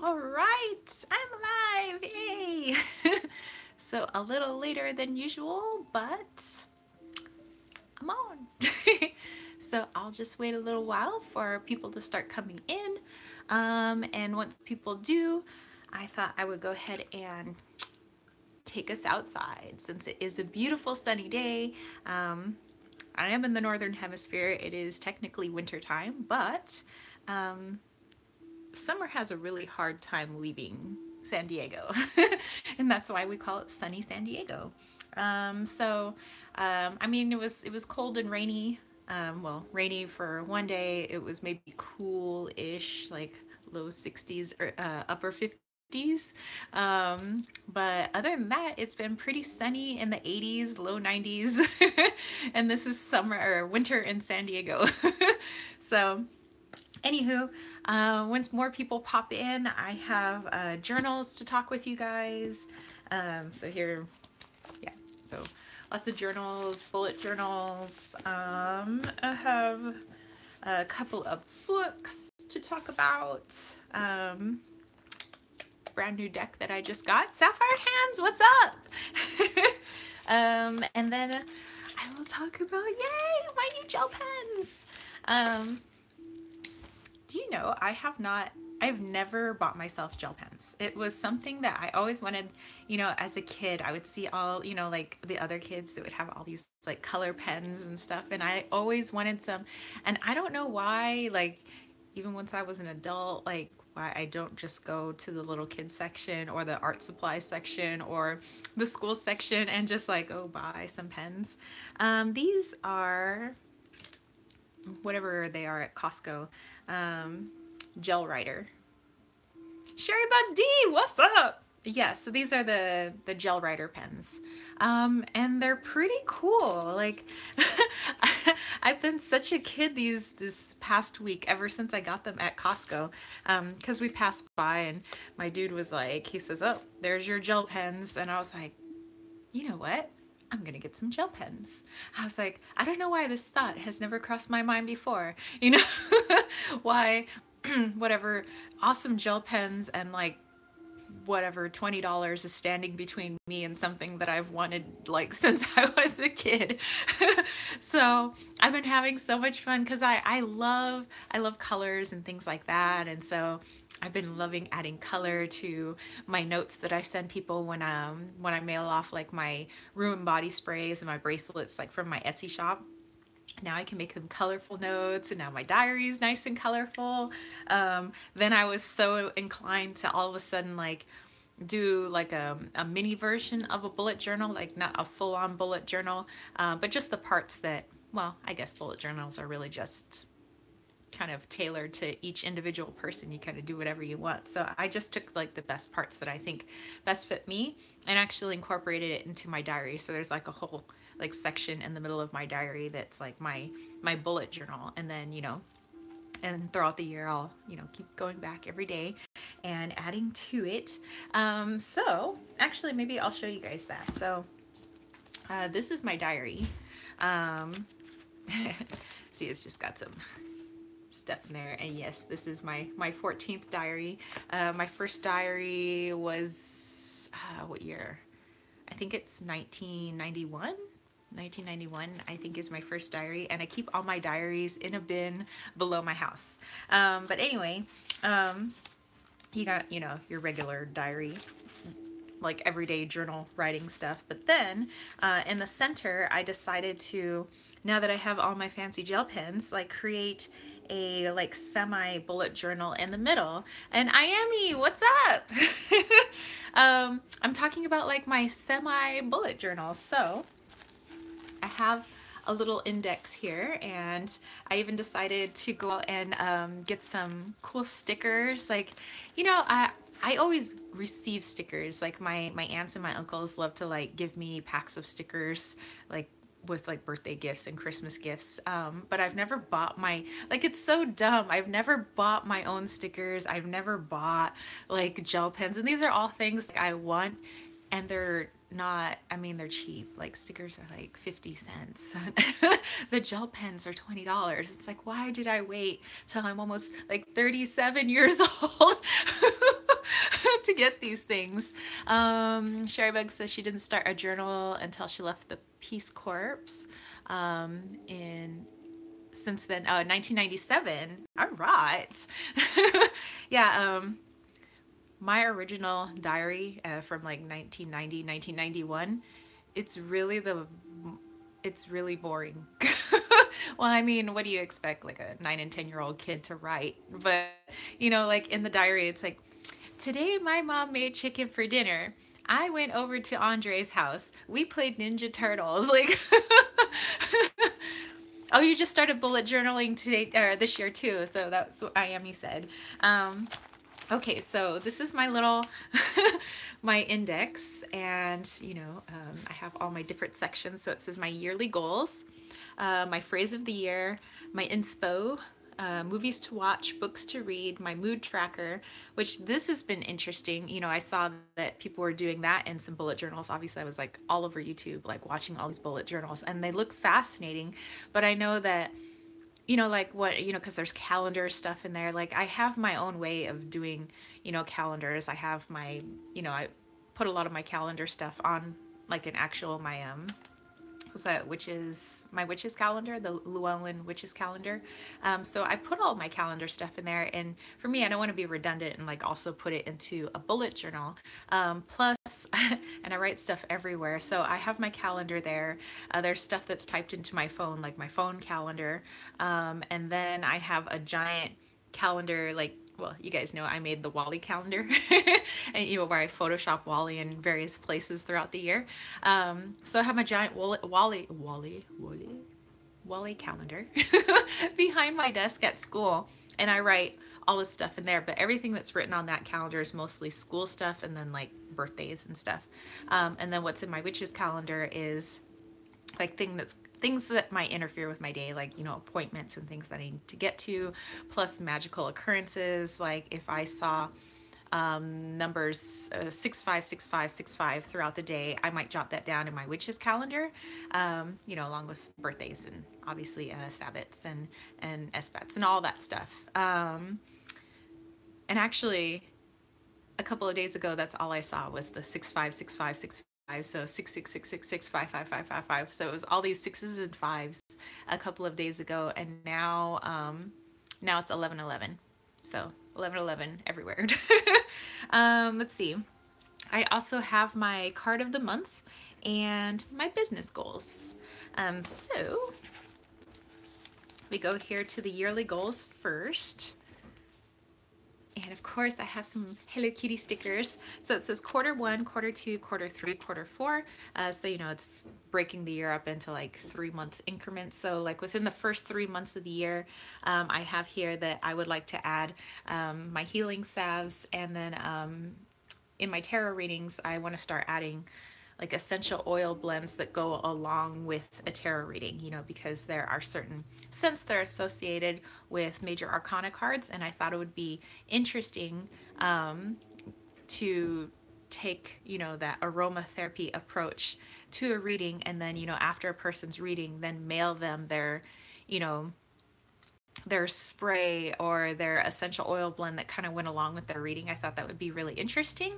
All right, I'm alive. Yay! So a little later than usual, but I'm on. So I'll just wait a little while for people to start coming in. And once people do, I thought I would go ahead and take us outside since it is a beautiful sunny day. I am in the northern hemisphere. It is technically winter time, but um, summer has a really hard time leaving San Diego, and that's why we call it sunny San Diego. I mean, it was cold and rainy. Well, rainy for one day. It was maybe cool-ish, like low 60s or upper 50s. But other than that, it's been pretty sunny in the 80s, low 90s, and this is summer or winter in San Diego. So anywho, once more people pop in, I have journals to talk with you guys. So here, yeah, so lots of journals, bullet journals. I have a couple of books to talk about. Brand new deck that I just got. Sapphire Hands, what's up? And then I will talk about, yay, my new gel pens. Do you know I've never bought myself gel pens. It was something that I always wanted, as a kid. I would see all, like the other kids that would have all these like color pens and stuff, and I always wanted some. And I don't know why, like, even once I was an adult, like, why I don't just go to the little kids section or the art supply section or the school section and just like, oh, buy some pens. These are whatever they are at Costco. Gel writer. Sherry Bug D, what's up? Yeah, so these are the gel writer pens. And they're pretty cool. Like I've been such a kid this past week ever since I got them at Costco. Because we passed by and my dude was like, he says, "Oh, there's your gel pens." And I was like, "You know what? I'm gonna get some gel pens." I was like, I don't know why this thought has never crossed my mind before. Why whatever awesome gel pens and like whatever $20 is standing between me and something that I've wanted like since I was a kid. So I've been having so much fun because I love colors and things like that, and so I've been loving adding color to my notes that I send people when I mail off like my room and body sprays and my bracelets like from my Etsy shop. Now I can make them colorful notes, and now my diary is nice and colorful. Then I was so inclined to all of a sudden like do like a mini version of a bullet journal, like not a full-on bullet journal, but just the parts that, well, I guess bullet journals are really just kind of tailored to each individual person. You kind of do whatever you want. So I just took like the best parts that I think best fit me and actually incorporated it into my diary. So there's like a whole like section in the middle of my diary that's like my bullet journal, and then and throughout the year I'll keep going back every day and adding to it. So actually maybe I'll show you guys that. So this is my diary. um, See, it's just got some stuff in there, and yes, this is my 14th diary. My first diary was what year? I think it's 1991. 1991, I think, is my first diary, and I keep all my diaries in a bin below my house. But anyway, you got, your regular diary, like everyday journal writing stuff. But then in the center, I decided to, now that I have all my fancy gel pens, like create a like semi bullet journal in the middle. And Iami, what's up? I'm talking about like my semi bullet journal. So I have a little index here, and I even decided to go out and get some cool stickers. Like, I always receive stickers. Like my aunts and my uncles love to like give me packs of stickers, like with like birthday gifts and Christmas gifts. But I've never bought like, it's so dumb. I've never bought my own stickers. I've never bought like gel pens, and these are all things like I want, and they're not, I mean, they're cheap. Like stickers are like 50 cents. The gel pens are $20. It's like, why did I wait till I'm almost like 37 years old to get these things. Sherrybug says she didn't start a journal until she left the Peace Corps. In since then, 1997. All right. Yeah. My original diary from like 1990, 1991. It's really the it's really boring. Well, I mean, what do you expect like a 9 and 10-year-old kid to write? But, like in the diary, it's like, today my mom made chicken for dinner. I went over to Andre's house. We played Ninja Turtles. Like, oh, you just started bullet journaling today, or this year too. So that's what Iami said. Okay, so this is my little my index, and I have all my different sections. So it says my yearly goals, my phrase of the year, my inspo, movies to watch, books to read, my mood tracker, which this has been interesting. I saw that people were doing that in some bullet journals. Obviously, I was like all over YouTube, like watching all these bullet journals, and they look fascinating. But I know that like what, because there's calendar stuff in there. Like I have my own way of doing, calendars. I have my, I put a lot of my calendar stuff on like an actual, was that my witches calendar, the Llewellyn witches calendar. So I put all my calendar stuff in there, and for me, I don't want to be redundant and like also put it into a bullet journal. Plus, and I write stuff everywhere, so I have my calendar there. There's stuff that's typed into my phone, like my phone calendar, and then I have a giant calendar, like, well, you guys know I made the Wally calendar, and where I Photoshop Wally in various places throughout the year. So I have my giant Wally calendar behind my desk at school, and I write all this stuff in there. But everything that's written on that calendar is mostly school stuff, and then like birthdays and stuff. And then what's in my witch's calendar is like things that might interfere with my day, like appointments and things that I need to get to, plus magical occurrences. Like if I saw numbers 656565 throughout the day, I might jot that down in my witch's calendar, along with birthdays and obviously sabbats and esbats and all that stuff. And actually, a couple of days ago, that's all I saw was the 656565. So 66666655555. So it was all these sixes and fives a couple of days ago, and now it's 1111. So 1111 everywhere. Let's see. I also have my card of the month and my business goals. So we go here to the yearly goals first. And of course, I have some Hello Kitty stickers. So it says quarter 1, quarter 2, quarter 3, quarter 4. So, it's breaking the year up into like 3-month increments. So like within the first 3 months of the year, I have here that I would like to add my healing salves. And then in my tarot readings, I want to start adding like essential oil blends that go along with a tarot reading, because there are certain scents that are associated with major arcana cards, and I thought it would be interesting to take, that aromatherapy approach to a reading, and then, after a person's reading, then mail them you know, their spray or their essential oil blend that kind of went along with their reading. I thought that would be really interesting.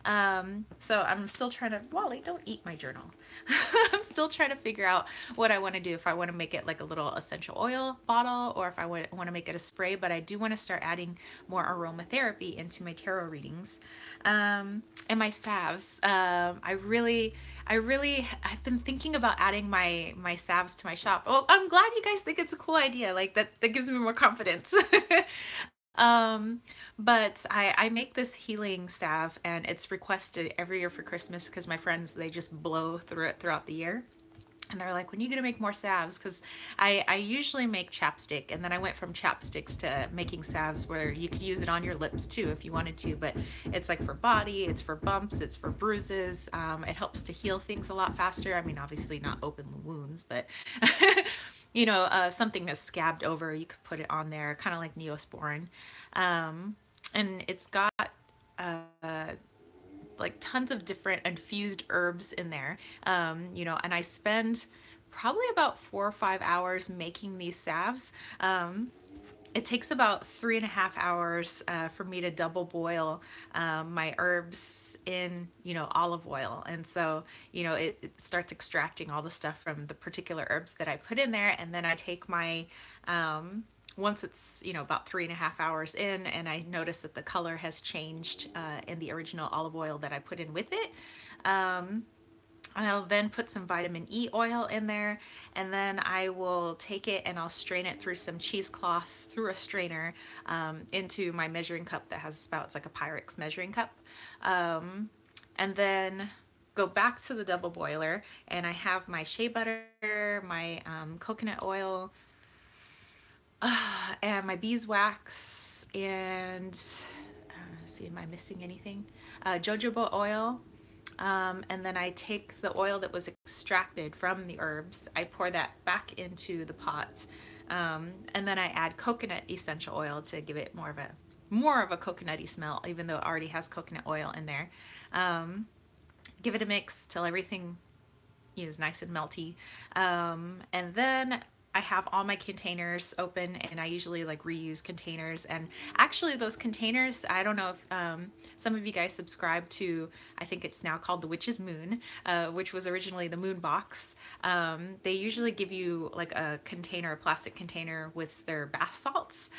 So I'm still trying to, Wally, don't eat my journal. I'm still trying to figure out what I want to do, if I want to make it like a little essential oil bottle, or if I want to make it a spray. But I do want to start adding more aromatherapy into my tarot readings. And my salves. I've been thinking about adding my salves to my shop. Oh, I'm glad you guys think it's a cool idea. Like that gives me more confidence. But I make this healing salve, and it's requested every year for Christmas because my friends, they just blow through it throughout the year. And they're like, when are you going to make more salves? Because I usually make chapstick, and then I went from chapsticks to making salves where you could use it on your lips too if you wanted to. But it's like for body, it's for bumps, it's for bruises. It helps to heal things a lot faster. I mean, obviously not open wounds, but something that's scabbed over, you could put it on there, kind of like Neosporin. And it's got like tons of different infused herbs in there, and I spend probably about 4 or 5 hours making these salves. it takes about 3.5 hours for me to double boil my herbs in, olive oil. And so, it starts extracting all the stuff from the particular herbs that I put in there. And then I take my, once it's, about 3.5 hours in, and I notice that the color has changed in the original olive oil that I put in with it. Um, I'll then put some vitamin E oil in there, and then I will take it and I'll strain it through some cheesecloth through a strainer into my measuring cup that has spouts like a Pyrex measuring cup. Um, and then go back to the double boiler, and I have my shea butter, my coconut oil, and my beeswax, and let's see, am I missing anything? Jojoba oil. And then I take the oil that was extracted from the herbs, I pour that back into the pot, and then I add coconut essential oil to give it more of a coconutty smell, even though it already has coconut oil in there. Um, Give it a mix till everything is nice and melty. And then I have all my containers open, and I usually like reuse containers. And actually, those containers, I don't know if some of you guys subscribe to, I think it's now called the Witch's Moon, which was originally the Moon Box. They usually give you like a container, a plastic container with their bath salts.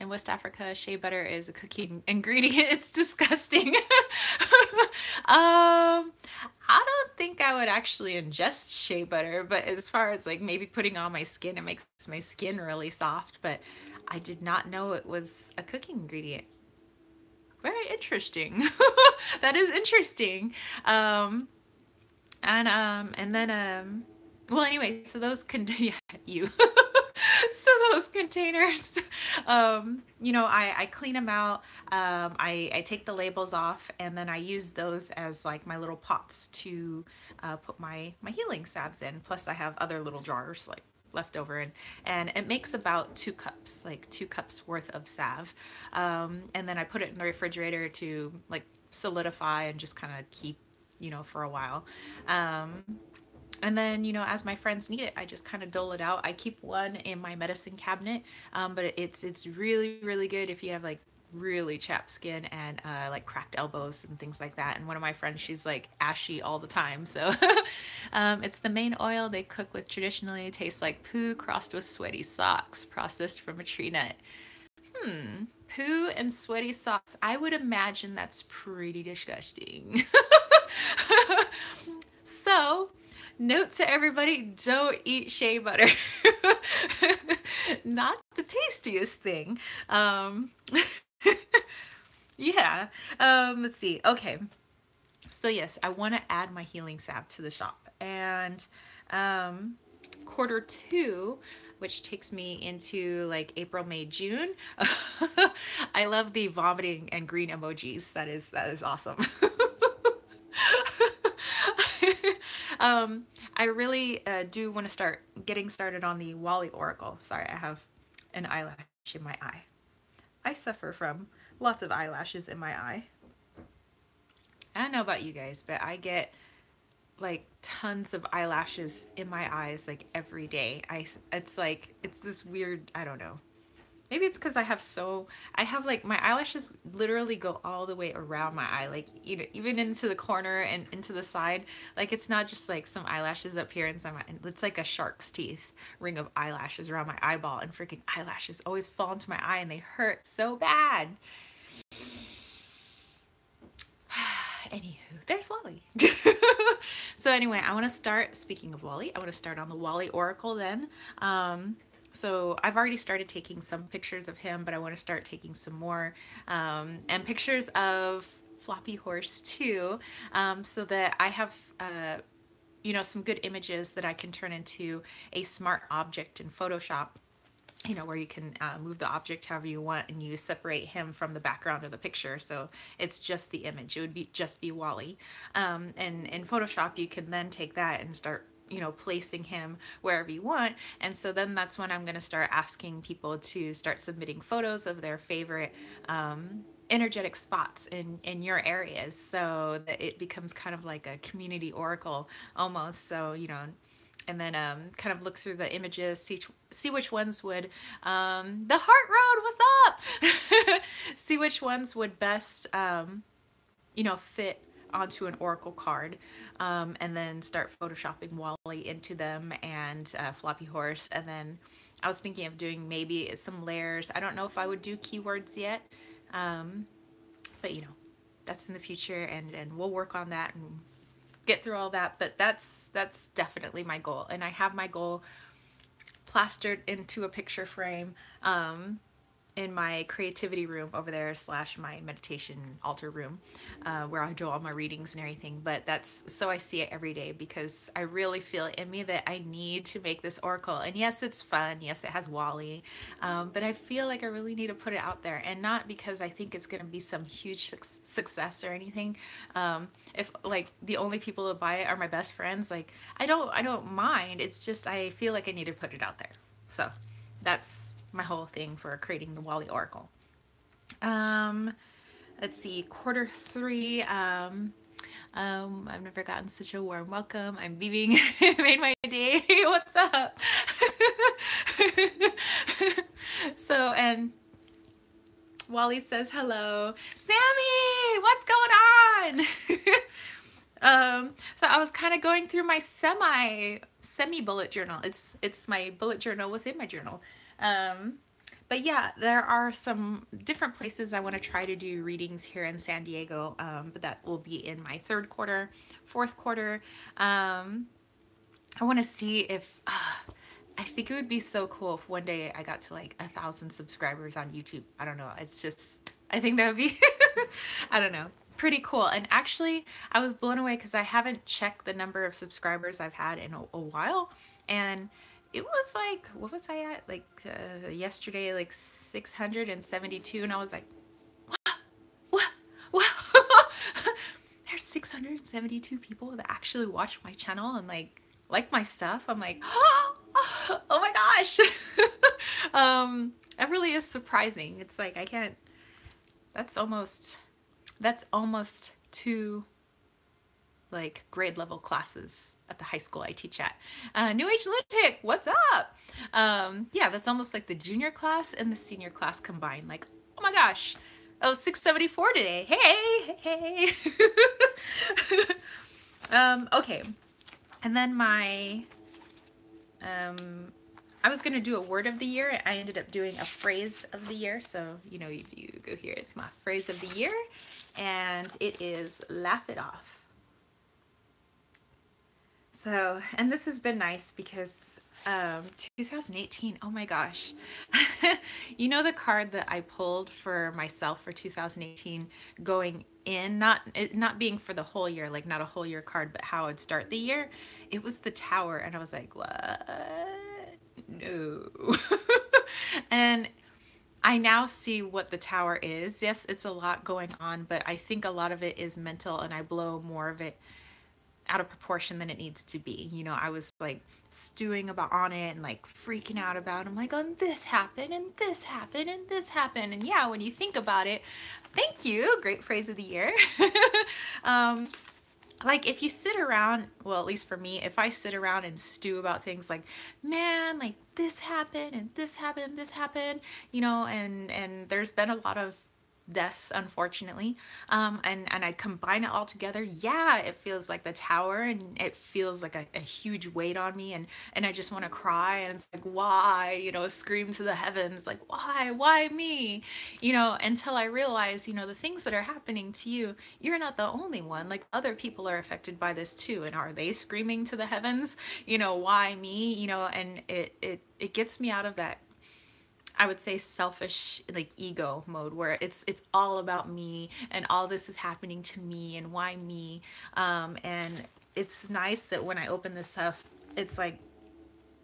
In West Africa, shea butter is a cooking ingredient. It's disgusting. I don't think I would actually ingest shea butter, but as far as like maybe putting on my skin, it makes my skin really soft. But I did not know it was a cooking ingredient. Very interesting. That is interesting. Um, and then well, anyway, so those can yeah, you. So those containers, I clean them out. I take the labels off, and then I use those as like my little pots to put my healing salves in. Plus, I have other little jars like left over, and it makes about 2 cups, like 2 cups worth of salve. And then I put it in the refrigerator to like solidify and just kind of keep, for a while. Um, and then, as my friends need it, I just kind of dole it out. I keep one in my medicine cabinet, but it's really, really good if you have like really chapped skin and like cracked elbows and things like that. And one of my friends, she's like ashy all the time. So it's the main oil they cook with traditionally. It tastes like poo crossed with sweaty socks processed from a tree nut. Poo and sweaty socks. I would imagine that's pretty disgusting. So, note to everybody, don't eat shea butter. Not the tastiest thing. Yeah. Let's see. Okay. So, yes, I want to add my healing salve to the shop. And quarter 2, which takes me into like April, May, June. I love the vomiting and green emojis. That is awesome. I really do want to start getting started on the Wally Oracle. Sorry, I have an eyelash in my eye. I suffer from lots of eyelashes in my eye. I don't know about you guys, but I get like tons of eyelashes in my eyes like every day. It's like it's this weird, I don't know. Maybe it's because I have like my eyelashes literally go all the way around my eye, like, even into the corner and into the side. Like, it's not just like some eyelashes up here and some, it's like a shark's teeth ring of eyelashes around my eyeball, and freaking eyelashes always fall into my eye and they hurt so bad. Anywho, there's Wally. So anyway, I want to start, speaking of Wally, I want to start on the Wally Oracle then. So I've already started taking some pictures of him, but I want to start taking some more, and pictures of Floppy Horse too, so that I have some good images that I can turn into a smart object in Photoshop, where you can move the object however you want, and you separate him from the background of the picture, so it's just the image. It would be just be Wally. And in Photoshop, you can then take that and start placing him wherever you want. And so then that's when I'm going to start asking people to start submitting photos of their favorite energetic spots in your areas, so that it becomes kind of like a community oracle almost. So and then kind of look through the images, see which ones would, the Heart Road, what's up? See which ones would best, fit onto an oracle card, and then start photoshopping Wally into them, and Floppy Horse. And then I was thinking of doing maybe some layers. I don't know if I would do keywords yet, um, but that's in the future, and we'll work on that and get through all that. But that's definitely my goal, and I have my goal plastered into a picture frame, in my creativity room over there slash my meditation altar room, where I do all my readings and everything. But that's so I see it every day, because I really feel in me that I need to make this oracle. And yes, it's fun, yes, it has Wally, but I feel like I really need to put it out there, and not because I think it's going to be some huge success or anything. If like the only people that buy it are my best friends, like I don't mind. It's just I feel like I need to put it out there. So that's my whole thing for creating the Wally Oracle. Um, let's see, quarter three. I've never gotten such a warm welcome. I'm beaming. It made my day. What's up? So, and Wally says hello. Sammy, what's going on? So I was kind of going through my semi bullet journal. It's my bullet journal within my journal. Um, but yeah, there are some different places I want to try to do readings here in San Diego. But that will be in my third quarter, fourth quarter. I want to see if I think it would be so cool if one day I got to like 1,000 subscribers on YouTube. I don't know. It's just, I think that would be, I don't know, pretty cool. And actually, I was blown away because I haven't checked the number of subscribers I've had in a while. And it was like, what was I at? Like yesterday, like 672. And I was like, what? What? There's 672 people that actually watch my channel and like my stuff. I'm like, oh my gosh. That really is surprising. It's like I can't. That's almost two like grade level classes at the high school I teach at. New Age Lunatic, what's up? Yeah, that's almost like the junior class and the senior class combined. Like, oh my gosh. Oh, 674 today. Hey, hey. Okay. And then I was going to do a word of the year. I ended up doing a phrase of the year. So, if you go here, it's my phrase of the year. And it is laugh it off. So, and this has been nice because 2018, oh my gosh. The card that I pulled for myself for 2018 going in, not being for the whole year, like not a whole year card, but how I'd start the year. It was the Tower, and I was like, what? No. And I now see what the Tower is. Yes, it's a lot going on, but I think a lot of it is mental, and I blow more of it out of proportion than it needs to be. I was like stewing about on it and like freaking out about it. I'm like, oh, this happened and this happened and this happened. And yeah, when you think about it, thank you. Great phrase of the year. Like if you sit around, well, at least for me, if I sit around and stew about things like, man, like this happened and this happened and this happened, and there's been a lot of deaths, unfortunately, and I combine it all together, yeah, it feels like the Tower, and it feels like a huge weight on me, and I just want to cry, and it's like, why, scream to the heavens, like, why me, until I realize, the things that are happening to you, you're not the only one, like other people are affected by this too, and are they screaming to the heavens, why me, and it gets me out of that, I would say, selfish like ego mode where it's all about me and all this is happening to me and why me, and it's nice that when I open this up, it's like,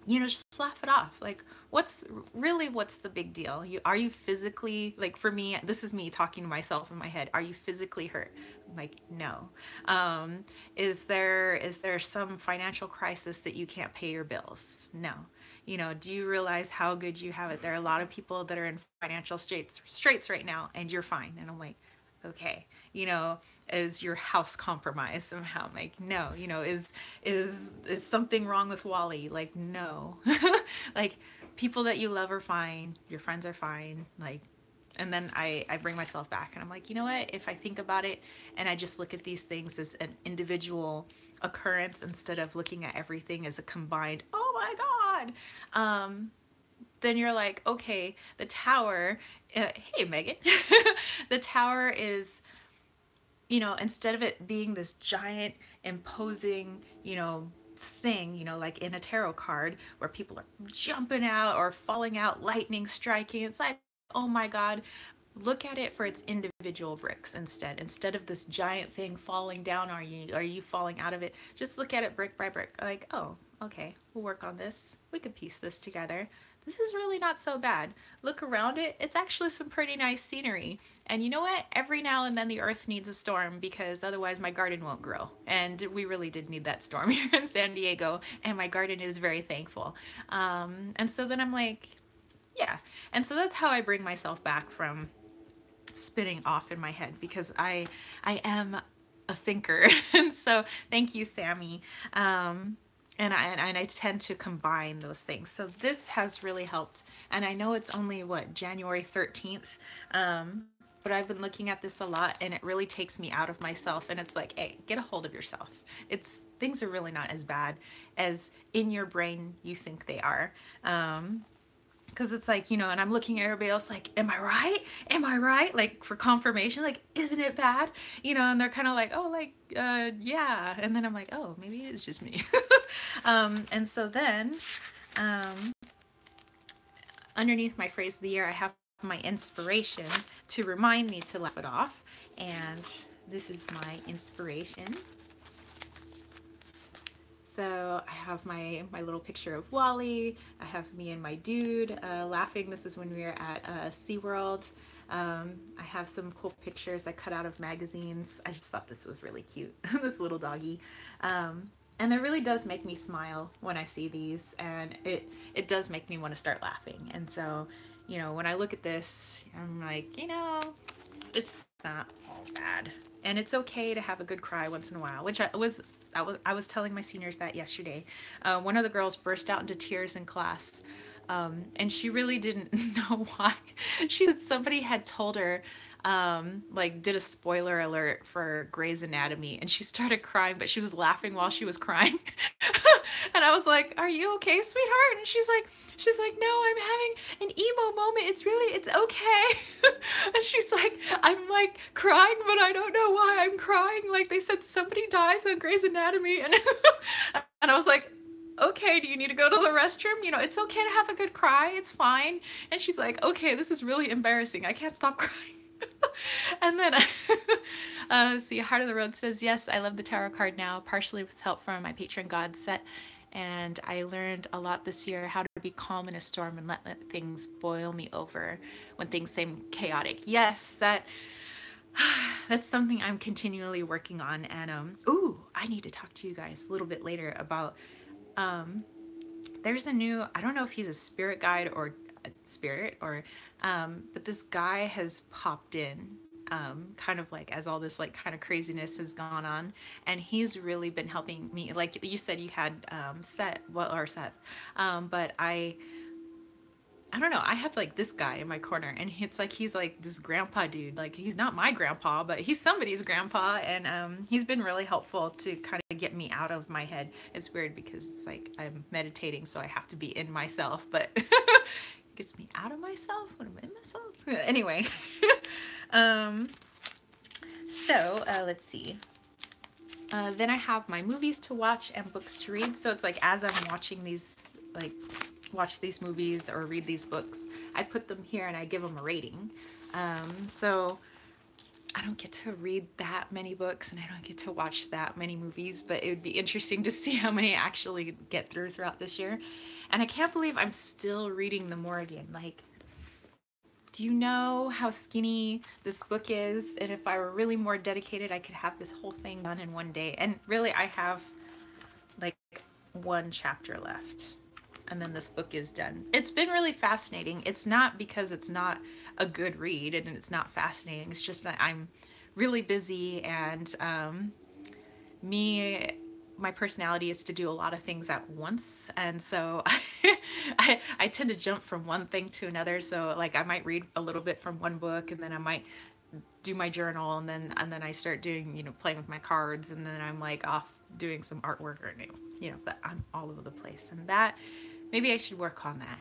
just laugh it off. Like, what's the big deal? Are you physically, like, for me, this is me talking to myself in my head, are you physically hurt? I'm like, no. Is there some financial crisis that you can't pay your bills? No. Do you realize how good you have it? There are a lot of people that are in financial straits right now, and you're fine. And I'm like, Okay, you know, is your house compromised somehow? I'm like, no. You know, is something wrong with Wally? Like, no. Like, people that you love are fine, your friends are fine, like, and then I bring myself back and I'm like, you know what, if I think about it and I just look at these things as an individual occurrence instead of looking at everything as a combined, oh my god, then you're like, okay, the tower, hey Megan, the tower is, you know, instead of it being this giant imposing, you know, thing, you know, like in a tarot card where people are jumping out or falling out, lightning striking, it's like, oh my god, look at it for its individual bricks instead of this giant thing falling down. Are you falling out of it? Just look at it brick by brick, like, oh, okay, we'll work on this, we could piece this together. This is really not so bad. Look around it, it's actually some pretty nice scenery. And you know what, every now and then the earth needs a storm because otherwise my garden won't grow, and we really did need that storm here in San Diego, and my garden is very thankful. And so then I'm like, yeah. And so that's how I bring myself back from spinning off in my head, because I am a thinker. And so thank you, Sammy. And I tend to combine those things. So this has really helped. And I know it's only what, January 13th. But I've been looking at this a lot and it really takes me out of myself, and it's like, hey, get a hold of yourself. It's Things are really not as bad as in your brain you think they are. Because it's like, you know, and I'm looking at everybody else like, am I right? Am I right? Like, for confirmation, like, isn't it bad? You know, and they're kind of like, oh, like, yeah. And then I'm like, oh, maybe it is just me. And so then, um, underneath my phrase of the year, I have my inspiration to remind me to laugh it off. And this is my inspiration. So I have my little picture of Wally. I have me and my dude laughing. This is when we were at SeaWorld. I have some cool pictures I cut out of magazines. I just thought this was really cute, this little doggy. And it really does make me smile when I see these, and it does make me want to start laughing. And so, you know, when I look at this, I'm like, you know, it's not all bad, and it's okay to have a good cry once in a while. Which I was telling my seniors that yesterday. One of the girls burst out into tears in class, and she really didn't know why. She said somebody had told her, like, did a spoiler alert for Grey's Anatomy, and she started crying, but she was laughing while she was crying. And I was like, "Are you okay, sweetheart?" And she's like, "No, I'm having an emo moment. It's okay." And she's like, "I'm like crying, but I don't know why I'm crying. Like, they said somebody dies on Grey's Anatomy," and and I was like, okay, do you need to go to the restroom? You know, it's okay to have a good cry. It's fine. And she's like, okay, this is really embarrassing. I can't stop crying. And then, see, Heart of the Road says, yes, I love the tarot card now, partially with help from my patron god set. And I learned a lot this year how to be calm in a storm and let things boil me over when things seem chaotic. Yes, that's something I'm continually working on. And ooh, I need to talk to you guys a little bit later about there's a new, I don't know if he's a spirit guide or a spirit or but this guy has popped in, kind of like as all this like kind of craziness has gone on, and he's really been helping me. Like you said, you had Seth, but I don't know. I have like this guy in my corner, and it's like he's like this grandpa dude. Like, he's not my grandpa, but he's somebody's grandpa, and he's been really helpful to kind of get me out of my head. It's weird because it's like I'm meditating, so I have to be in myself, but it gets me out of myself when I'm in myself. Anyway, um, so let's see. Then I have my movies to watch and books to read. So it's like as I'm watching these, like, watch these movies or read these books, I put them here and I give them a rating. So I don't get to read that many books and I don't get to watch that many movies, but it would be interesting to see how many I actually get through throughout this year. And I can't believe I'm still reading The Morrigan. Like, do you know how skinny this book is? And if I were really more dedicated, I could have this whole thing done in one day. And really, I have like one chapter left, and then this book is done. It's been really fascinating. It's not because it's not a good read and it's not fascinating. It's just that I'm really busy, and me my personality is to do a lot of things at once, and so I tend to jump from one thing to another. So like I might read a little bit from one book, and then I might do my journal, and then I start doing, playing with my cards, and then I'm like off doing some artwork, or but I'm all over the place, and that maybe I should work on that.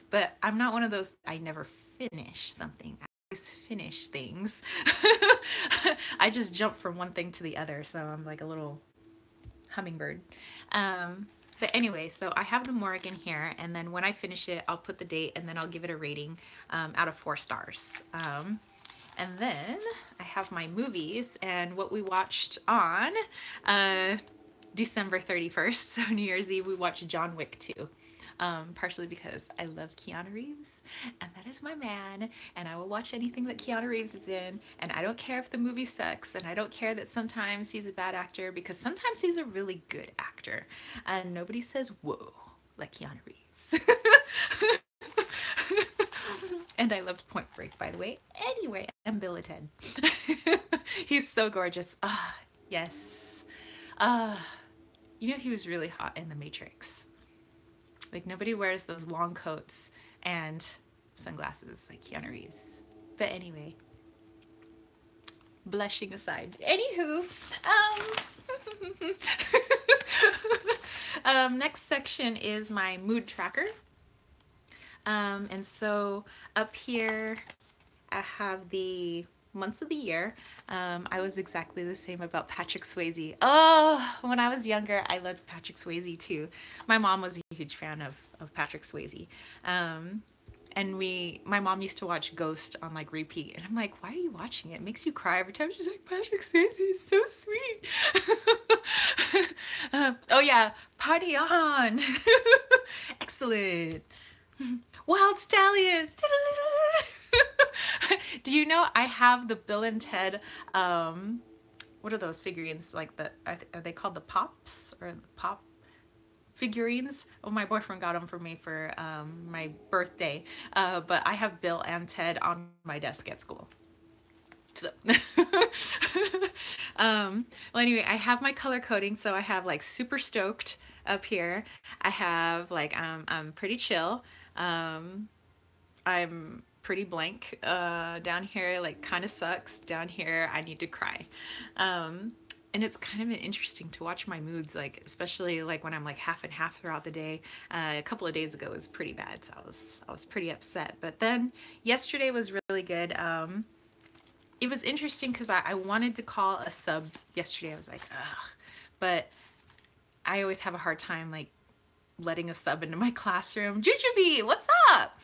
But I'm not one of those, I never finish something. I always finish things. I just jump from one thing to the other, so I'm like a little hummingbird. But anyway, so I have the Morgan here, and then when I finish it, I'll put the date, and then I'll give it a rating out of 4 stars. And then I have my movies and what we watched on December 31st, so New Year's Eve, we watched John Wick 2. Partially because I love Keanu Reeves, and that is my man, and I will watch anything that Keanu Reeves is in, and I don't care if the movie sucks, and I don't care that sometimes he's a bad actor, because sometimes he's a really good actor, and nobody says whoa like Keanu Reeves. And I loved Point Break, by the way. Anyway, and Bill and Ted. He's so gorgeous. Ah, yes. He was really hot in The Matrix. Like, nobody wears those long coats and sunglasses like Keanu Reeves. But anyway, blushing aside. Anywho, next section is my mood tracker. And so up here, I have the months of the year. I was exactly the same about Patrick Swayze. Oh, when I was younger, I loved Patrick Swayze too. My mom was a huge fan of Patrick Swayze. And my mom used to watch Ghost on like repeat. And I'm like, why are you watching it? It makes you cry every time. She's like, Patrick Swayze is so sweet. Oh yeah, party on. Excellent. Wild Stallions. Do you know I have the Bill and Ted, what are those figurines? Like are they called the Pops, or the Pop figurines? Oh, my boyfriend got them for me for my birthday. But I have Bill and Ted on my desk at school. So, well, anyway, I have my color coding. So I have like super stoked up here. I have like I'm pretty chill. I'm pretty blank down here, like kind of sucks. Down here, I need to cry. And it's kind of interesting to watch my moods, like especially like when I'm like half and half throughout the day. A couple of days ago it was pretty bad, so I was pretty upset. But then yesterday was really good. It was interesting because I wanted to call a sub yesterday. I was like, ugh, but I always have a hard time like letting a sub into my classroom. Jujubee, what's up?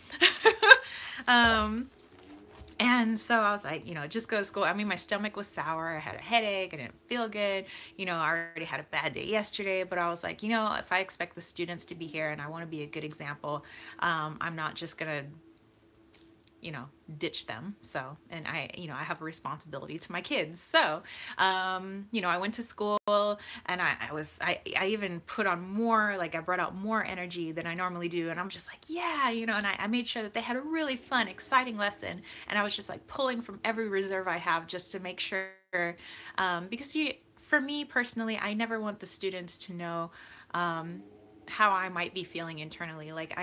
And so I was like, just go to school. I mean, my stomach was sour. I had a headache. I didn't feel good. I already had a bad day yesterday, but I was like, if I expect the students to be here and I want to be a good example, I'm not just going to ditch them. So, and I have a responsibility to my kids. So, I went to school, and I even put on more, like I brought out more energy than I normally do. And I'm just like, yeah, and I made sure that they had a really fun, exciting lesson. And I was just like pulling from every reserve I have just to make sure, because for me personally, I never want the students to know, how I might be feeling internally, like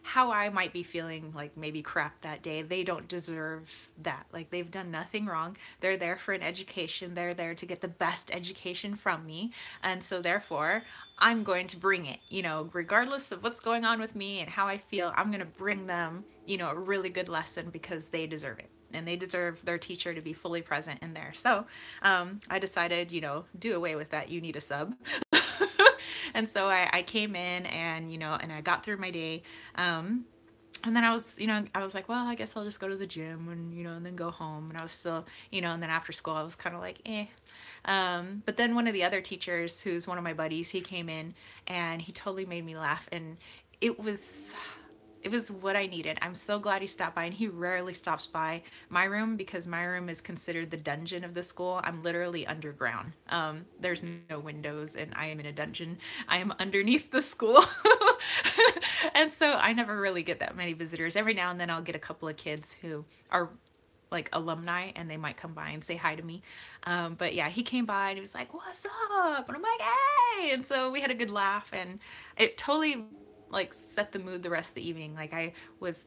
how I might be feeling like maybe crap that day. They don't deserve that. Like, they've done nothing wrong. They're there for an education. They're there to get the best education from me. And so therefore, I'm going to bring it, regardless of what's going on with me and how I feel. I'm going to bring them, a really good lesson, because they deserve it. And they deserve their teacher to be fully present in there. So I decided, do away with that. You need a sub. And so I came in, and, and I got through my day. And then I was like, well, I guess I'll just go to the gym and then go home. And I was still, and then after school I was kind of like, eh. But then one of the other teachers, who's one of my buddies, he came in and he totally made me laugh. And it was it was what I needed. I'm so glad he stopped by, and he rarely stops by my room because my room is considered the dungeon of the school. I'm literally underground. There's no windows, and I am in a dungeon. I am underneath the school. And so I never really get that many visitors. Every now and then I'll get a couple of kids who are like alumni, and they might come by and say hi to me. But yeah, he came by and he was like, "What's up?" And I'm like, "Hey!" And so we had a good laugh, and it totally like set the mood the rest of the evening. Like I was,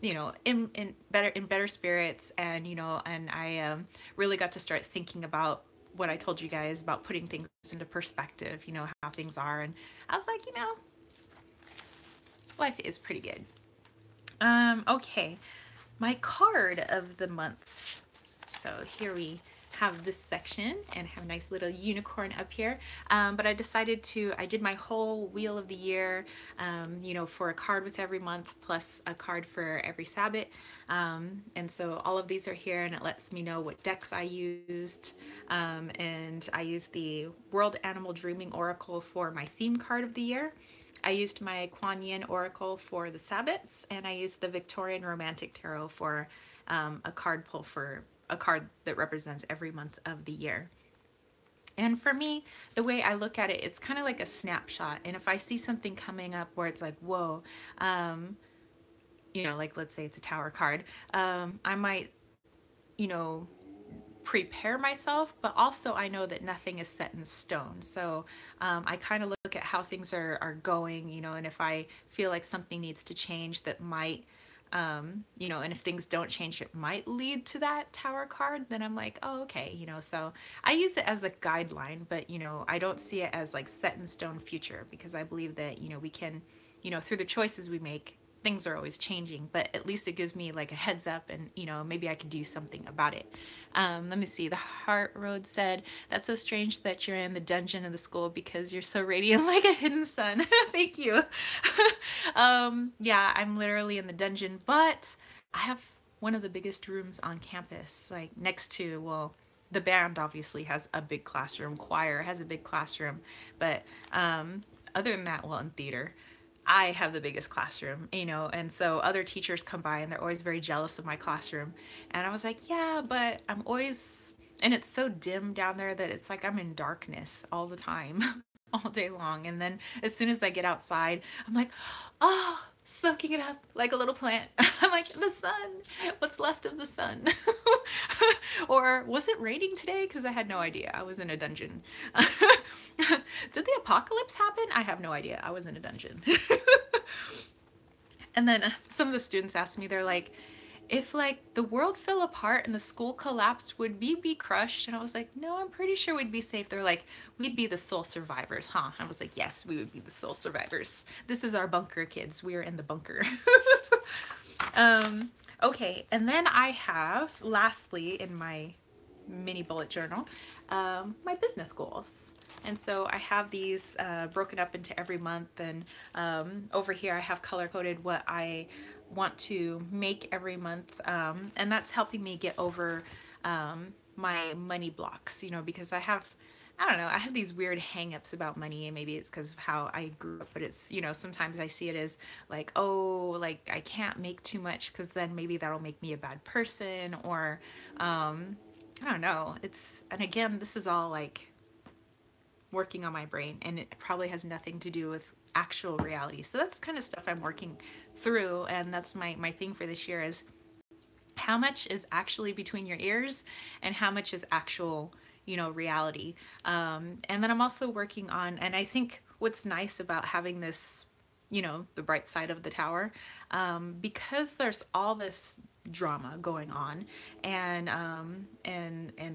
in better spirits, and and I really got to start thinking about what I told you guys about putting things into perspective. How things are, and I was like, life is pretty good. Okay, my card of the month. So here we have this section and have a nice little unicorn up here. But I did my whole wheel of the year, for a card with every month plus a card for every Sabbath. And so all of these are here, and it lets me know what decks I used. And I used the World Animal Dreaming Oracle for my theme card of the year. I used my Kuan Yin Oracle for the Sabbats, and I used the Victorian Romantic Tarot for a card pull for a card that represents every month of the year. And for me, the way I look at it, it's kind of like a snapshot. And if I see something coming up where it's like, whoa, like let's say it's a tower card, I might, you know, prepare myself, but also I know that nothing is set in stone. So I kind of look at how things are going, and if I feel like something needs to change that might, and if things don't change, it might lead to that tower card, then I'm like, oh, okay, so I use it as a guideline, but, I don't see it as like set in stone future, because I believe that, we can, through the choices we make, things are always changing, but at least it gives me like a heads up, and maybe I can do something about it. Let me see. The Heart Road said, "That's so strange that you're in the dungeon of the school because you're so radiant like a hidden sun." Thank you. Yeah, I'm literally in the dungeon, but I have one of the biggest rooms on campus, like next to, well, the band obviously has a big classroom, choir has a big classroom, but other than that, well, in theater, I have the biggest classroom, and so other teachers come by and they're always very jealous of my classroom. And I was like, yeah, but I'm always, and it's so dim down there that it's like I'm in darkness all the time, all day long. And then as soon as I get outside, I'm like, oh, soaking it up like a little plant. I'm like, the sun, what's left of the sun? Or was it raining today? Because I had no idea. I was in a dungeon. Did the apocalypse happen? I have no idea. I was in a dungeon. And then some of the students asked me, they're like, if like the world fell apart and the school collapsed, would we be crushed? And I was like, no, I'm pretty sure we'd be safe. They're like, we'd be the sole survivors, huh? I was like, yes, we would be the sole survivors. This is our bunker, kids. We are in the bunker. Okay, and then I have, lastly, in my mini bullet journal, my business goals. And so I have these broken up into every month, and over here I have color coded what I want to make every month, and that's helping me get over my money blocks, because I don't know, I have these weird hangups about money, and maybe it's because of how I grew up, but it's, sometimes I see it as like, oh, like I can't make too much because then maybe that'll make me a bad person, or I don't know. And again, this is all like working on my brain, and it probably has nothing to do with actual reality. So that's kind of stuff I'm working through, and that's my thing for this year is how much is actually between your ears and how much is actual, reality. And then I'm also working on, and I think what's nice about having this, the bright side of the tower, because there's all this drama going on, and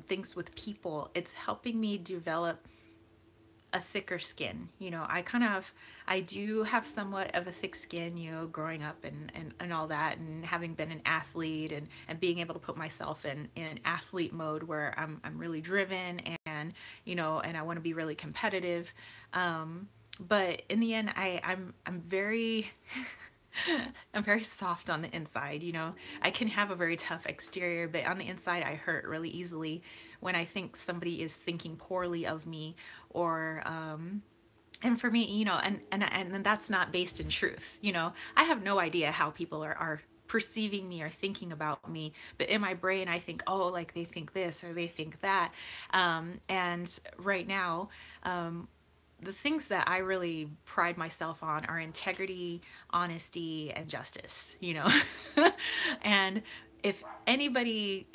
things with people, it's helping me develop a thicker skin. I do have somewhat of a thick skin, growing up and all that, and having been an athlete, and being able to put myself in athlete mode where I'm really driven, and, and I want to be really competitive. But in the end, I'm very, I'm very soft on the inside, I can have a very tough exterior, but on the inside I hurt really easily when I think somebody is thinking poorly of me, or And for me, and that's not based in truth. I have no idea how people are perceiving me or thinking about me, but in my brain I think, oh, like they think this or they think that. And right now, the things that I really pride myself on are integrity, honesty, and justice. And if anybody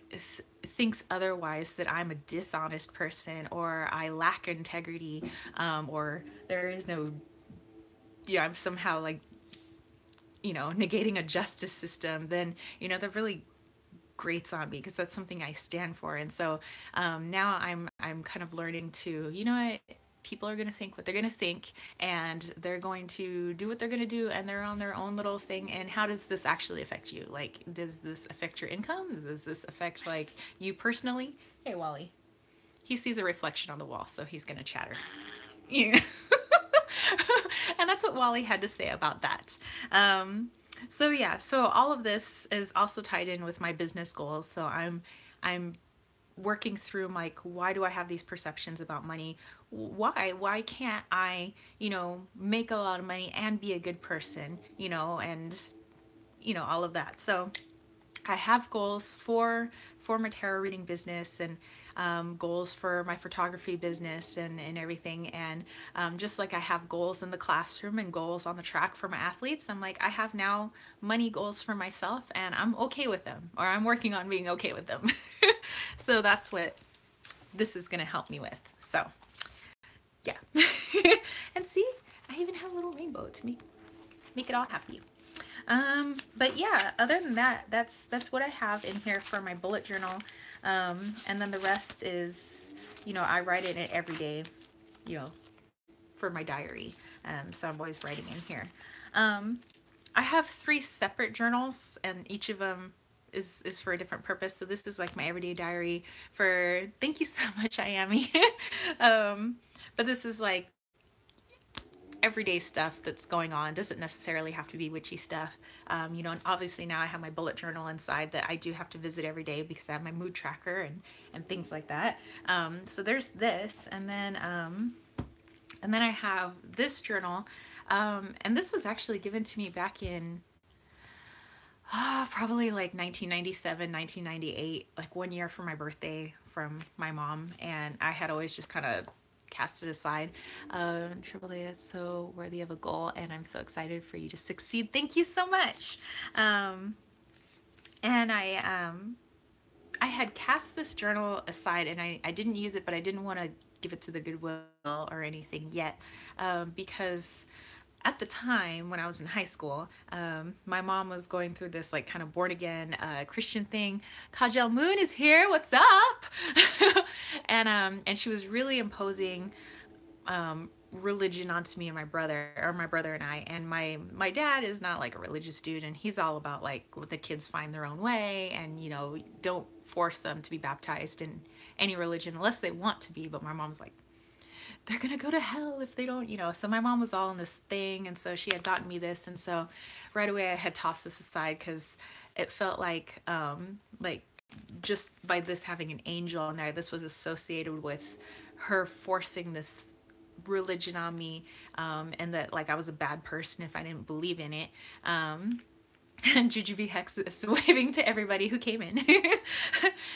thinks otherwise, that I'm a dishonest person or I lack integrity, or there is no, I'm somehow like, negating a justice system, then, that really grates on me because that's something I stand for. And so now I'm kind of learning to, what, people are going to think what they're going to think, and they're going to do what they're going to do, and they're on their own little thing. And how does this actually affect you? Like, does this affect your income? Does this affect like you personally? Hey, Wally. He sees a reflection on the wall, so he's going to chatter. Yeah. And that's what Wally had to say about that. So yeah, so all of this is also tied in with my business goals. So I'm working through like, why do I have these perceptions about money? Why can't I, make a lot of money and be a good person, and all of that. So I have goals for my tarot reading business, and goals for my photography business, and everything. And just like I have goals in the classroom and goals on the track for my athletes, I'm like, I have now money goals for myself, and I'm okay with them, or I'm working on being okay with them. So that's what this is going to help me with. So yeah. And see, I even have a little rainbow to make it all happy. But yeah, other than that, that's what I have in here for my bullet journal. And then the rest is, I write in it every day, you know, for my diary. So I'm always writing in here. Um, I have 3 separate journals, and each of them is for a different purpose. So this is like my everyday diary for, thank you so much, Iami. um, but this is like everyday stuff that's going on. Doesn't necessarily have to be witchy stuff. And obviously now I have my bullet journal inside that I do have to visit every day because I have my mood tracker and things like that. So there's this, and then I have this journal, and this was actually given to me back in probably like 1997, 1998, like 1 year for my birthday from my mom, and I had always just kind of cast it aside. Triple A, it's so worthy of a goal, and I'm so excited for you to succeed. Thank you so much. And I had cast this journal aside, and I didn't use it, but I didn't want to give it to the Goodwill or anything yet, because at the time when I was in high school, my mom was going through this like kind of born again Christian thing. Kajal Moon is here. What's up? And she was really imposing religion onto me and my brother, or my brother and I. And my dad is not like a religious dude, and he's all about like let the kids find their own way, and don't force them to be baptized in any religion unless they want to be. But my mom's like, they're gonna go to hell if they don't. So my mom was all in this thing, and so she had gotten me this, and so right away I had tossed this aside because it felt like just by this having an angel in there, this was associated with her forcing this religion on me, and that like I was a bad person if I didn't believe in it. And Jujubee Hex is waving to everybody who came in.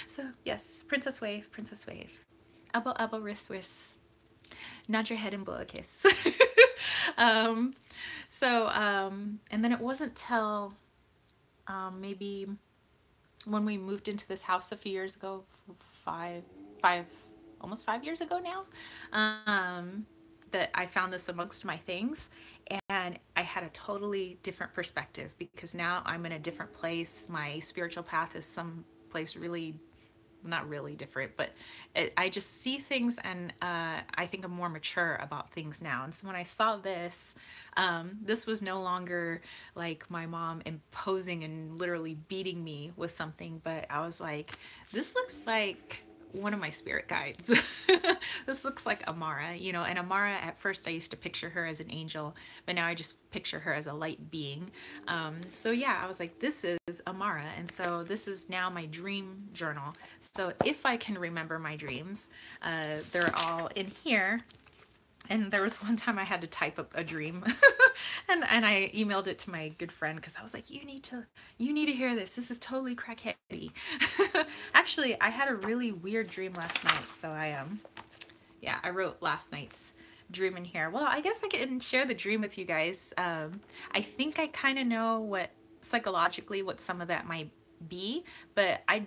So yes, Princess Wave, Princess Wave. Elbow, elbow, wrist, wrist. Nod your head and blow a kiss. um, and then it wasn't till maybe when we moved into this house a few years ago, five, almost 5 years ago now, that I found this amongst my things, and I had a totally different perspective because now I'm in a different place. My spiritual path is some place really, not really different, but I just see things, and I think I'm more mature about things now. And so when I saw this, this was no longer like my mom imposing and literally beating me with something, but I was like, this looks like one of my spirit guides. This looks like Amara, and Amara, at first I used to picture her as an angel, but now I just picture her as a light being. So yeah, I was like, this is Amara. And so this is now my dream journal. So if I can remember my dreams, they're all in here. And there was one time I had to type up a dream, and I emailed it to my good friend because I was like, you need to hear this. This is totally crackheady. Actually, I had a really weird dream last night, so yeah, I wrote last night's dream in here. Well, I guess I can share the dream with you guys. I think I kind of know what psychologically what some of that might be, but I'd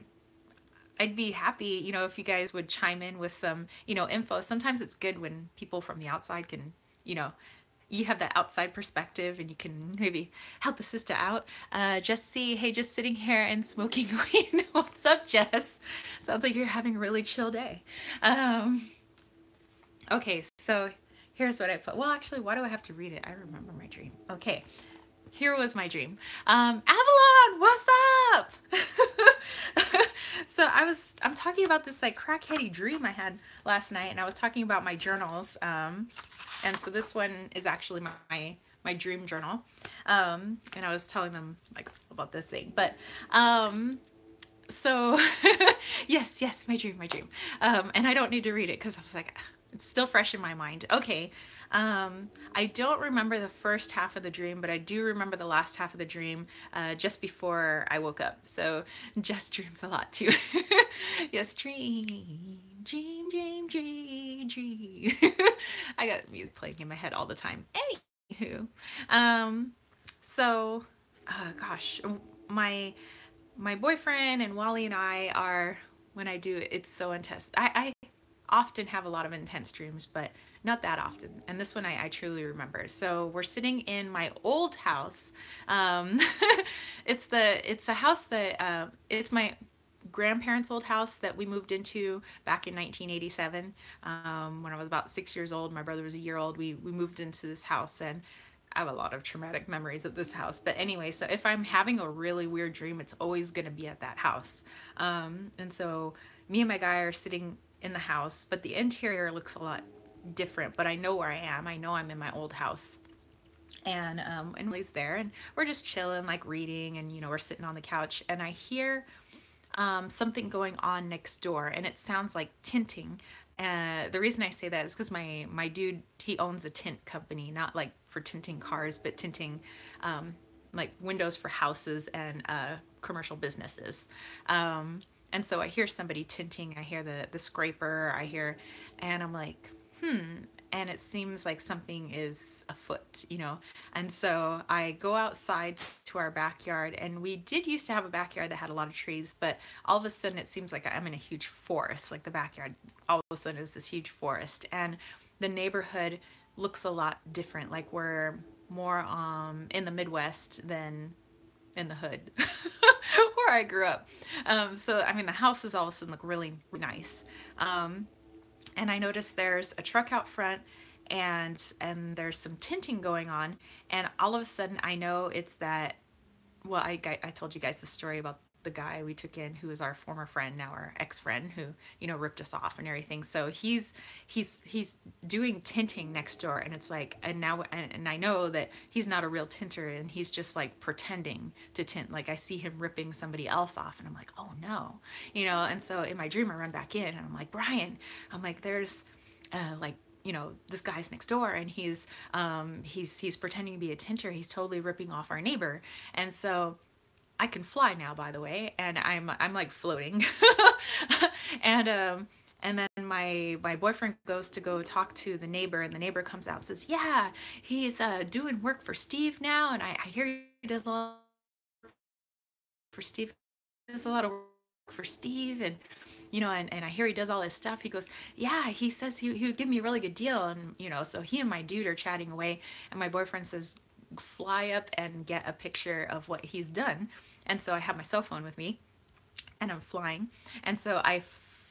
be happy, if you guys would chime in with some, info. Sometimes it's good when people from the outside can, you know, you have that outside perspective and you can maybe help a sister out. Jess, hey, just sitting here and smoking weed. What's up, Jess? Sounds like you're having a really chill day. Um, okay, so here's what I put. Well, actually, why do I have to read it? I remember my dream. Okay, here was my dream. Avalon, what's up? So I'm talking about this like crackheady dream I had last night, and I was talking about my journals. And so this one is actually my dream journal. And I was telling them like about this thing, but so yes, my dream. And I don't need to read it because I was like, it's still fresh in my mind. Okay. I don't remember the first half of the dream, but I do remember the last half of the dream just before I woke up. So Jess dreams a lot too. Yes, dream. I got music playing in my head all the time. Anywho, um, so, gosh, my my boyfriend and Wally and I are, when I do it, it's so intense. I often have a lot of intense dreams, but not that often. And this one I truly remember. So we're sitting in my old house. Um, it's a house that it's my grandparents' old house that we moved into back in 1987. When I was about 6 years old, my brother was a year old. We moved into this house, and I have a lot of traumatic memories of this house. But anyway, so if I'm having a really weird dream, it's always going to be at that house. And so me and my guy are sitting in the house, but the interior looks a lot different. But I know where I am. I know I'm in my old house. And Lily's there, and we're just chilling, like reading, and we're sitting on the couch, and I hear something going on next door, and it sounds like tinting. The reason I say that is because my dude, he owns a tint company, not like for tinting cars, but tinting like windows for houses and commercial businesses. And so I hear somebody tinting. I hear the scraper. And I'm like, and it seems like something is afoot. And so I go outside to our backyard, and we did used to have a backyard that had a lot of trees, but all of a sudden it seems like I'm in a huge forest. Like the backyard all of a sudden is this huge forest, and the neighborhood looks a lot different. Like we're more in the Midwest than in the hood where I grew up. So I mean the houses all of a sudden look really nice. And I noticed there's a truck out front, and there's some tinting going on, and all of a sudden I know it's that. Well, I told you guys the story about the guy we took in who was our former friend, now our ex-friend, who ripped us off and everything. So he's doing tinting next door, and it's like, and I know that he's not a real tinter, and he's just like pretending to tint. Like I see him ripping somebody else off, and I'm like, oh no, and so in my dream I run back in, and I'm like, Brian, I'm like, there's like, this guy's next door, and he's pretending to be a tinter. He's totally ripping off our neighbor. And so I can fly now, by the way, and I'm like floating. And then my boyfriend goes to go talk to the neighbor, and the neighbor comes out and says, yeah, he's doing work for Steve now, and I hear he does a lot for Steve. He does a lot of work for Steve, and I hear he does all this stuff. He goes, yeah, he says he would give me a really good deal. And, so he and my dude are chatting away. And my boyfriend says, fly up and get a picture of what he's done. And so I have my cell phone with me, and I'm flying. And so I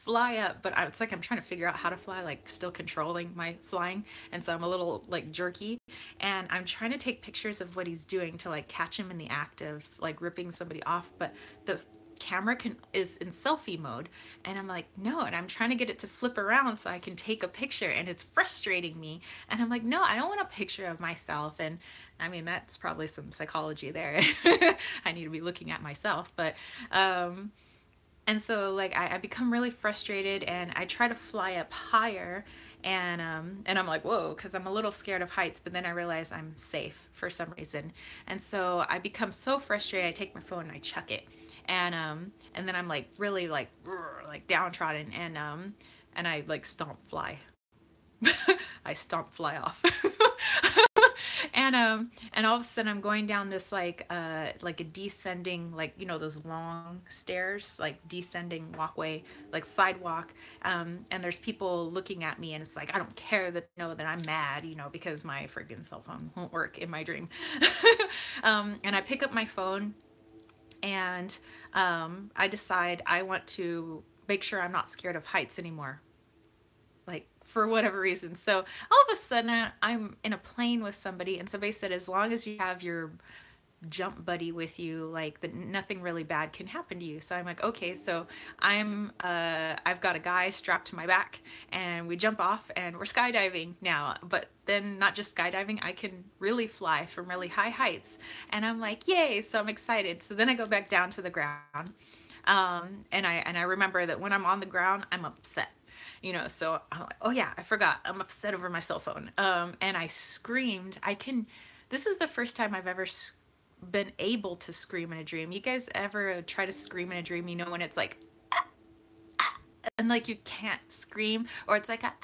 fly up, but it's like I'm trying to figure out how to fly, like still controlling my flying. And so I'm a little like jerky, and I'm trying to take pictures of what he's doing to like catch him in the act of like ripping somebody off. But the camera is in selfie mode, and I'm like, no, and I'm trying to get it to flip around so I can take a picture, and it's frustrating me. And I'm like, no, I don't want a picture of myself. And I mean, that's probably some psychology there. I need to be looking at myself. But and so like I become really frustrated, and I try to fly up higher, and I'm like, whoa, because I'm a little scared of heights, but then I realize I'm safe for some reason. And so I become so frustrated, I take my phone and I chuck it. And then I'm like really like like downtrodden, and I like stomp fly. I stomp fly off. And all of a sudden I'm going down this like a descending, like, you know, those long stairs, like descending walkway, like sidewalk. And there's people looking at me, and it's like I don't care that know that I'm mad, you know, because my freaking cell phone won't work in my dream. And I pick up my phone, and I decide I want to make sure I'm not scared of heights anymore, like for whatever reason. So all of a sudden I'm in a plane with somebody, and somebody said, as long as you have your jump buddy with you, like that, nothing really bad can happen to you. So I'm like, okay. So I've got a guy strapped to my back, and we jump off and we're skydiving now. But then not just skydiving, I can really fly from really high heights, and I'm like, yay. So I'm excited. So then I go back down to the ground, and I remember that when I'm on the ground, I'm upset. You know, so I'm like, oh yeah, I forgot. I'm upset over my cell phone. And I screamed. This is the first time I've ever been able to scream in a dream. You guys ever try to scream in a dream? You know, when it's like, and like you can't scream, or it's like a,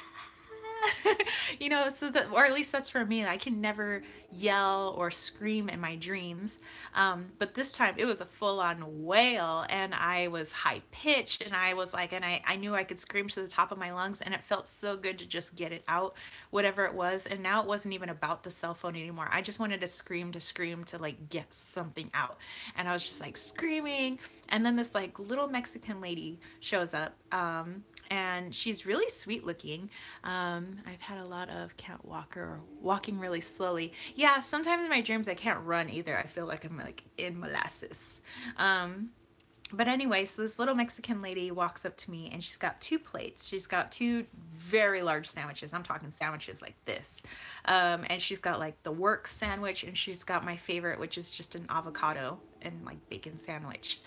you know, so that, or at least that's for me. I can never yell or scream in my dreams. But this time it was a full on wail, and I was high pitched, and I was like, and I knew I could scream to the top of my lungs, and it felt so good to just get it out, whatever it was. And now it wasn't even about the cell phone anymore. I just wanted to scream to like get something out. And I was just like screaming. And then this like little Mexican lady shows up. And she's really sweet looking. I've had a lot of can't walk or walking really slowly. Yeah, sometimes in my dreams I can't run either. I feel like I'm like in molasses. But anyway, so this little Mexican lady walks up to me, and she's got two plates. She's got two very large sandwiches. I'm talking sandwiches like this. And she's got like the work sandwich, and she's got my favorite, which is just an avocado and like bacon sandwich.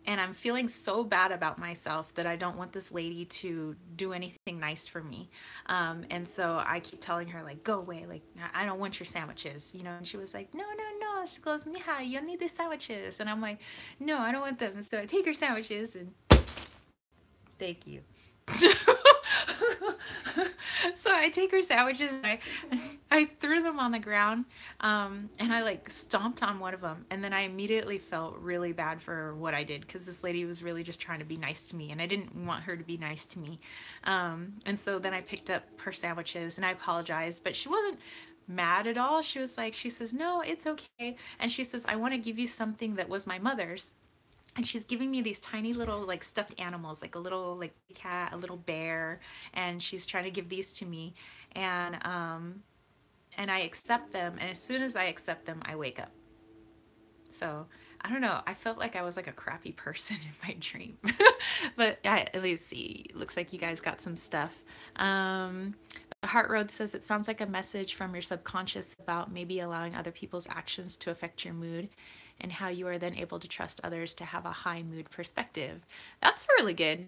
And I'm feeling so bad about myself that I don't want this lady to do anything nice for me. And so I keep telling her, like, go away. Like, I don't want your sandwiches, you know? And she was like, no, no, no. She goes, Mija, you need these sandwiches. And I'm like, no, I don't want them. And so I take her sandwiches, and thank you. So I take her sandwiches, and I threw them on the ground, and I like stomped on one of them, and then I immediately felt really bad for what I did, because this lady was really just trying to be nice to me, and I didn't want her to be nice to me. And so then I picked up her sandwiches, and I apologized, but she wasn't mad at all. She was like, she says, no, it's okay. And she says, I want to give you something that was my mother's. And she's giving me these tiny little like stuffed animals, like a little like cat, a little bear, and she's trying to give these to me. And I accept them, and as soon as I accept them, I wake up. So I don't know, I felt like I was like a crappy person in my dream. But at least see, looks like you guys got some stuff. Heart Road says it sounds like a message from your subconscious about maybe allowing other people's actions to affect your mood, and how you are then able to trust others to have a high mood perspective. That's really good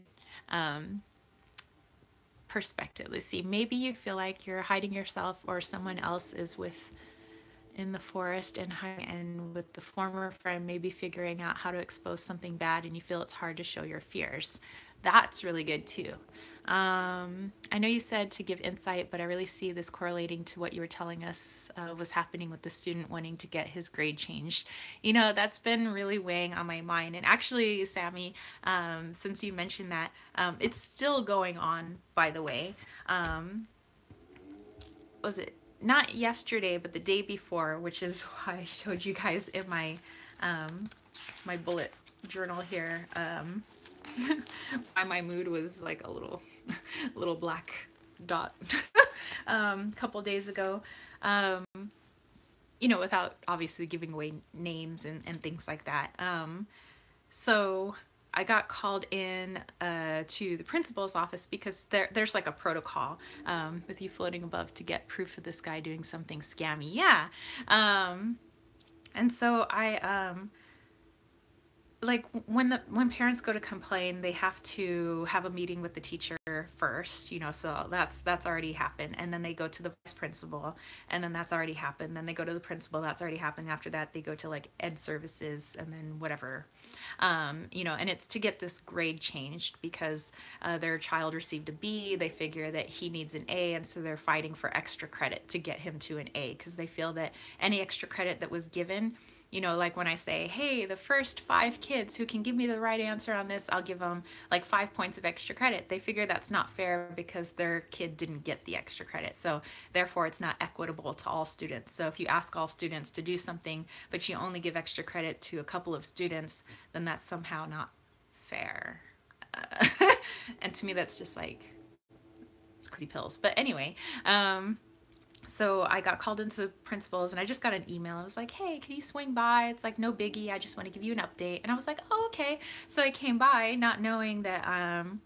perspective. Let's see. Maybe you feel like you're hiding yourself, or someone else is with in the forest and hiding, and with the former friend maybe figuring out how to expose something bad, and you feel it's hard to show your fears. That's really good too. I know you said to give insight, but I really see this correlating to what you were telling us was happening with the student wanting to get his grade changed. You know, that's been really weighing on my mind. And actually, Sammy, since you mentioned that, it's still going on, by the way. Was it not yesterday, but the day before, which is why I showed you guys in my bullet journal here. Why my mood was like a little black dot a couple days ago, you know, without obviously giving away names and things like that. So I got called in to the principal's office, because there's like a protocol with you floating above to get proof of this guy doing something scammy. Yeah. And so like when parents go to complain, they have to have a meeting with the teacher first, so that's already happened, and then they go to the vice principal, and then that's already happened, then they go to the principal, that's already happened. After that, they go to like ed services, and then whatever, and it's to get this grade changed because their child received a B. They figure that he needs an A, and so they're fighting for extra credit to get him to an A because they feel that any extra credit that was given, like when I say, hey, the first 5 kids who can give me the right answer on this, I'll give them like 5 points of extra credit. They figure that's not fair because their kid didn't get the extra credit. So therefore, it's not equitable to all students. So if you ask all students to do something, but you only give extra credit to a couple of students, then that's somehow not fair. And to me, that's just like, it's crazy pills. But anyway, so I got called into the principal's and I just got an email. I was like, hey, can you swing by? It's like no biggie. I just want to give you an update. And I was like, oh, okay. So I came by not knowing that, and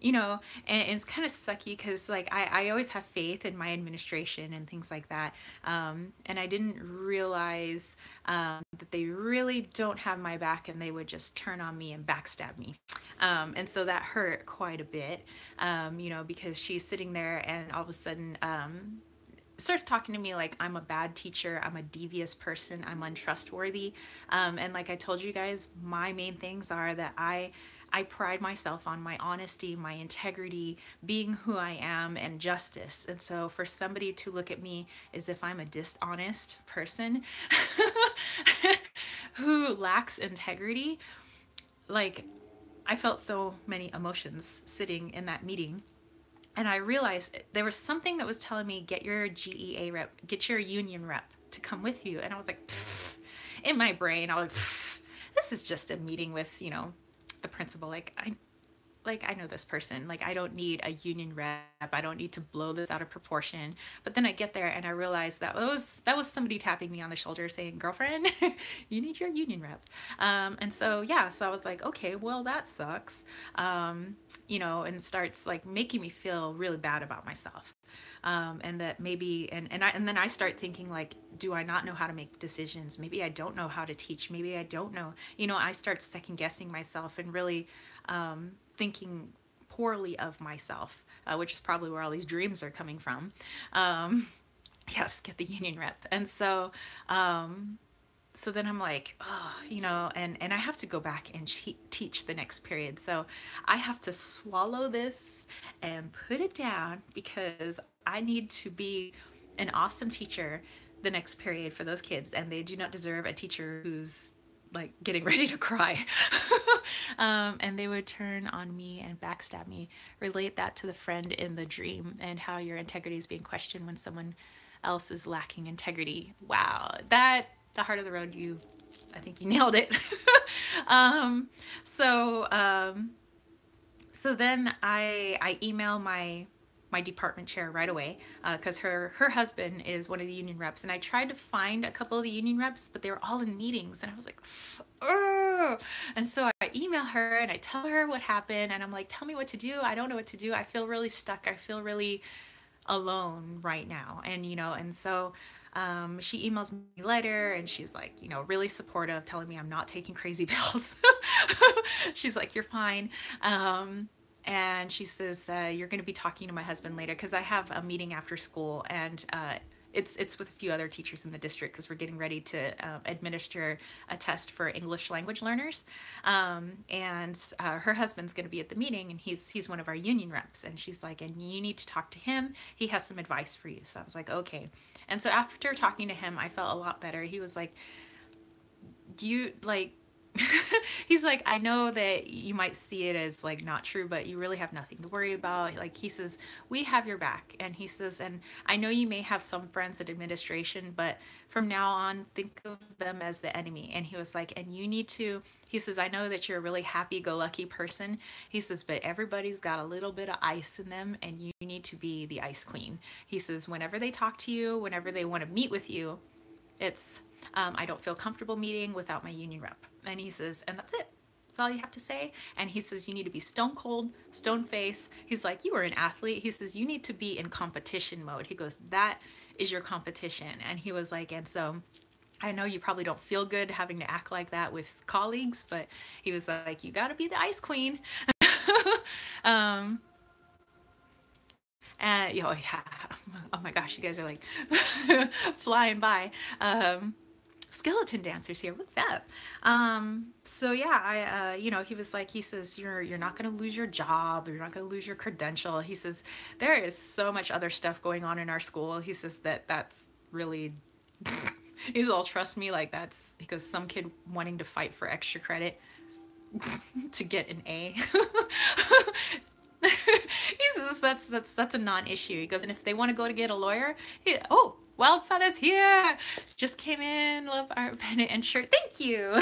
it's kind of sucky because like I always have faith in my administration and things like that. And I didn't realize that they really don't have my back and they would just turn on me and backstab me. And so that hurt quite a bit, because she's sitting there and all of a sudden, starts talking to me like I'm a bad teacher, I'm a devious person, I'm untrustworthy. And like I told you guys, my main things are that I pride myself on my honesty, my integrity, being who I am, and justice. And so for somebody to look at me as if I'm a dishonest person who lacks integrity, like I felt so many emotions sitting in that meeting. And I realized there was something that was telling me, get your GEA rep, get your union rep to come with you. And I was like, pfft. In my brain, I was like, pfft, this is just a meeting with, the principal. I know this person. Like, I don't need a union rep. I don't need to blow this out of proportion. But then I get there and I realize that was somebody tapping me on the shoulder saying, girlfriend, you need your union rep. And so, yeah, so I was like, okay, well, that sucks. And starts like making me feel really bad about myself. And that maybe, and then I start thinking like, do I not know how to make decisions? Maybe I don't know how to teach. Maybe I don't know, I start second guessing myself and really, thinking poorly of myself, which is probably where all these dreams are coming from. Um, yes, get the union rep. And so then I'm like, oh, and I have to go back and teach the next period. So I have to swallow this and put it down because I need to be an awesome teacher the next period for those kids. And they do not deserve a teacher who's like getting ready to cry. And they would turn on me and backstab me. Relate that to the friend in the dream and how your integrity is being questioned when someone else is lacking integrity. Wow, the heart of the road, I think you nailed it. um, so um, so then I email my department chair right away because her husband is one of the union reps, and I tried to find a couple of the union reps, but they were all in meetings, and I was like, ugh. And so I email her and I tell her what happened, and I'm like, tell me what to do. I don't know what to do. I feel really stuck. I feel really alone right now. And so she emails me later and she's like, really supportive, telling me I'm not taking crazy pills. She's like, you're fine. And she says, you're going to be talking to my husband later because I have a meeting after school, and it's with a few other teachers in the district because we're getting ready to administer a test for English language learners. And her husband's going to be at the meeting, and he's one of our union reps. And she's like, and you need to talk to him. He has some advice for you. So I was like, okay. And so after talking to him, I felt a lot better. He was like, do you like, he's like, I know that you might see it as like not true, but you really have nothing to worry about. Like, he says, we have your back. And he says, and I know you may have some friends at administration, but from now on, think of them as the enemy. And he was like, and you need to, he says, I know that you're a really happy-go-lucky person. He says, but everybody's got a little bit of ice in them, and you need to be the ice queen. He says, whenever they talk to you, whenever they want to meet with you, it's, I don't feel comfortable meeting without my union rep. And he says, and that's it. That's all you have to say. And he says, you need to be stone cold, stone face. He's like, you are an athlete. He says, you need to be in competition mode. He goes, that is your competition. And he was like, and so I know you probably don't feel good having to act like that with colleagues, but he was like, you got to be the ice queen. um, and oh yeah, oh my gosh, you guys are like flying by. Skeleton dancers here. What's up? So yeah, he was like, he says, you're not gonna lose your job, you're not gonna lose your credential. He says there is so much other stuff going on in our school. He says that's really. He's all trust me, like that's because some kid wanting to fight for extra credit to get an A. He says that's a non-issue. He goes, and if they want to go to get a lawyer, oh, Wildfeather's here. Just came in. Love our pennant and shirt. Thank you.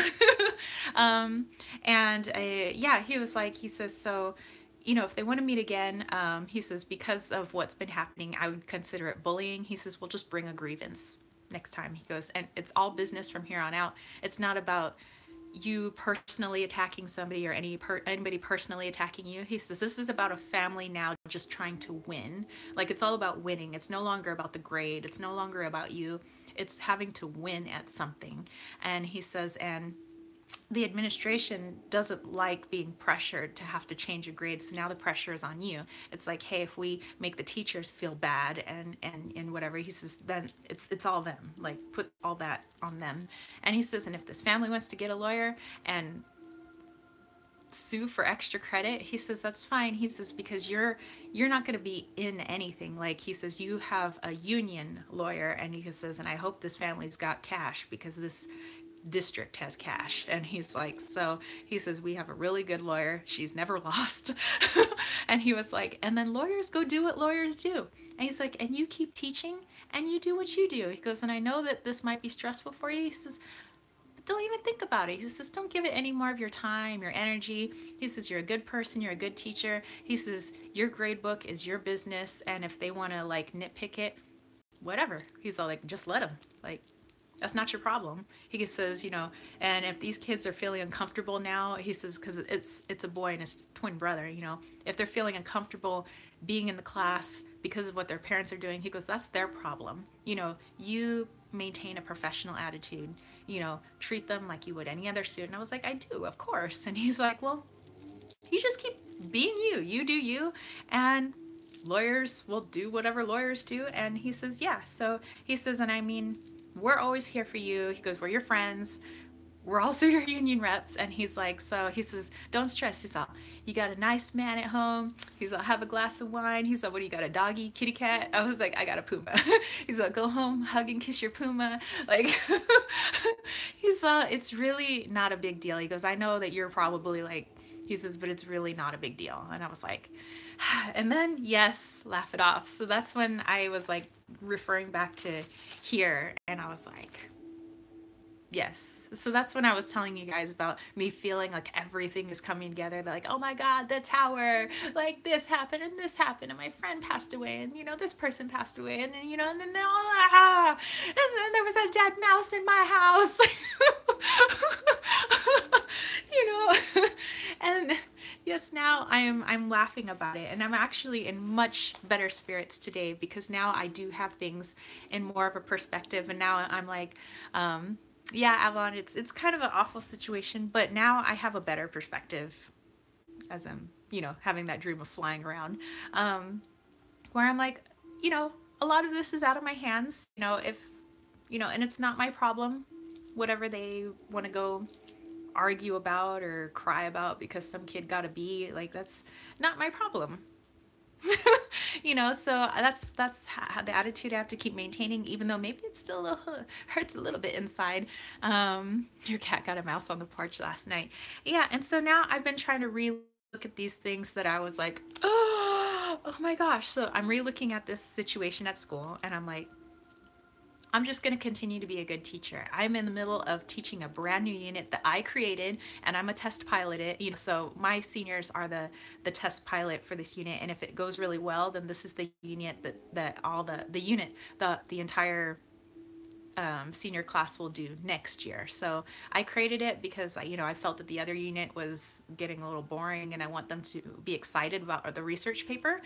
um, and yeah, he was like, he says, so, if they want to meet again, he says, because of what's been happening, I would consider it bullying. He says, we'll just bring a grievance next time. He goes, and it's all business from here on out. It's not about you personally attacking somebody or anybody personally attacking you. He says this is about a family now just trying to win. Like it's all about winning. It's no longer about the grade. It's no longer about you. It's having to win at something. And he says, and the administration doesn't like being pressured to have to change your grades, so now the pressure is on you. It's like, hey, if we make the teachers feel bad and whatever, he says, then it's all them, like put all that on them. And he says, and if this family wants to get a lawyer and sue for extra credit, he says that's fine. He says because you're not going to be in anything. Like he says you have a union lawyer, and he says, and I hope this family's got cash because this district has cash. And he's like, so he says we have a really good lawyer, she's never lost. And he was like, and then lawyers go do what lawyers do. And he's like, and you keep teaching and you do what you do. He goes, and I know that this might be stressful for you. He says, don't even think about it. He says, don't give it any more of your time, your energy. He says, you're a good person, you're a good teacher. He says, your grade book is your business, and if they want to like nitpick it, whatever. He's all like, just let them. Like, that's not your problem. He says, and if these kids are feeling uncomfortable now, he says, because it's a boy and his twin brother, if they're feeling uncomfortable being in the class because of what their parents are doing, he goes, that's their problem. You maintain a professional attitude, treat them like you would any other student. I was like, I do, of course. And he's like, well, you just keep being you do you, and lawyers will do whatever lawyers do. And he says, yeah. So he says, and I mean, we're always here for you. He goes, we're your friends. We're also your union reps. And he's like, so he says, don't stress. He's all, you got a nice man at home. He's all, have a glass of wine. He's like, what do you got, a doggy, kitty cat? I was like, I got a puma. He's like, go home, hug and kiss your puma. Like, he's it's really not a big deal. He goes, I know that you're probably like, he says, but it's really not a big deal. And I was like, and then yes, laugh it off. So that's when I was like referring back to here, and I was like, yes. So that's when I was telling you guys about me feeling like everything is coming together. They're like, oh my God, the tower, like this happened and my friend passed away, and this person passed away, and then and then and then there was a dead mouse in my house. And yes, now I'm laughing about it, and I'm actually in much better spirits today because now I do have things in more of a perspective, and now I'm like, yeah, Avalon, it's kind of an awful situation, but now I have a better perspective as I'm having that dream of flying around, where I'm like, a lot of this is out of my hands, if and it's not my problem, whatever they want to go argue about or cry about because some kid got a B, like that's not my problem. So that's the attitude I have to keep maintaining, even though maybe it still hurts a little bit inside. Your cat got a mouse on the porch last night. Yeah, and so now I've been trying to re-look at these things that I was like, oh my gosh. So I'm re-looking at this situation at school, and I'm like, I'm just going to continue to be a good teacher. I'm in the middle of teaching a brand new unit that I created, and I'm a test pilot it. So my seniors are the test pilot for this unit, and if it goes really well, then this is the unit that all the unit, the entire senior class will do next year. So I created it because I felt that the other unit was getting a little boring, and I want them to be excited about the research paper.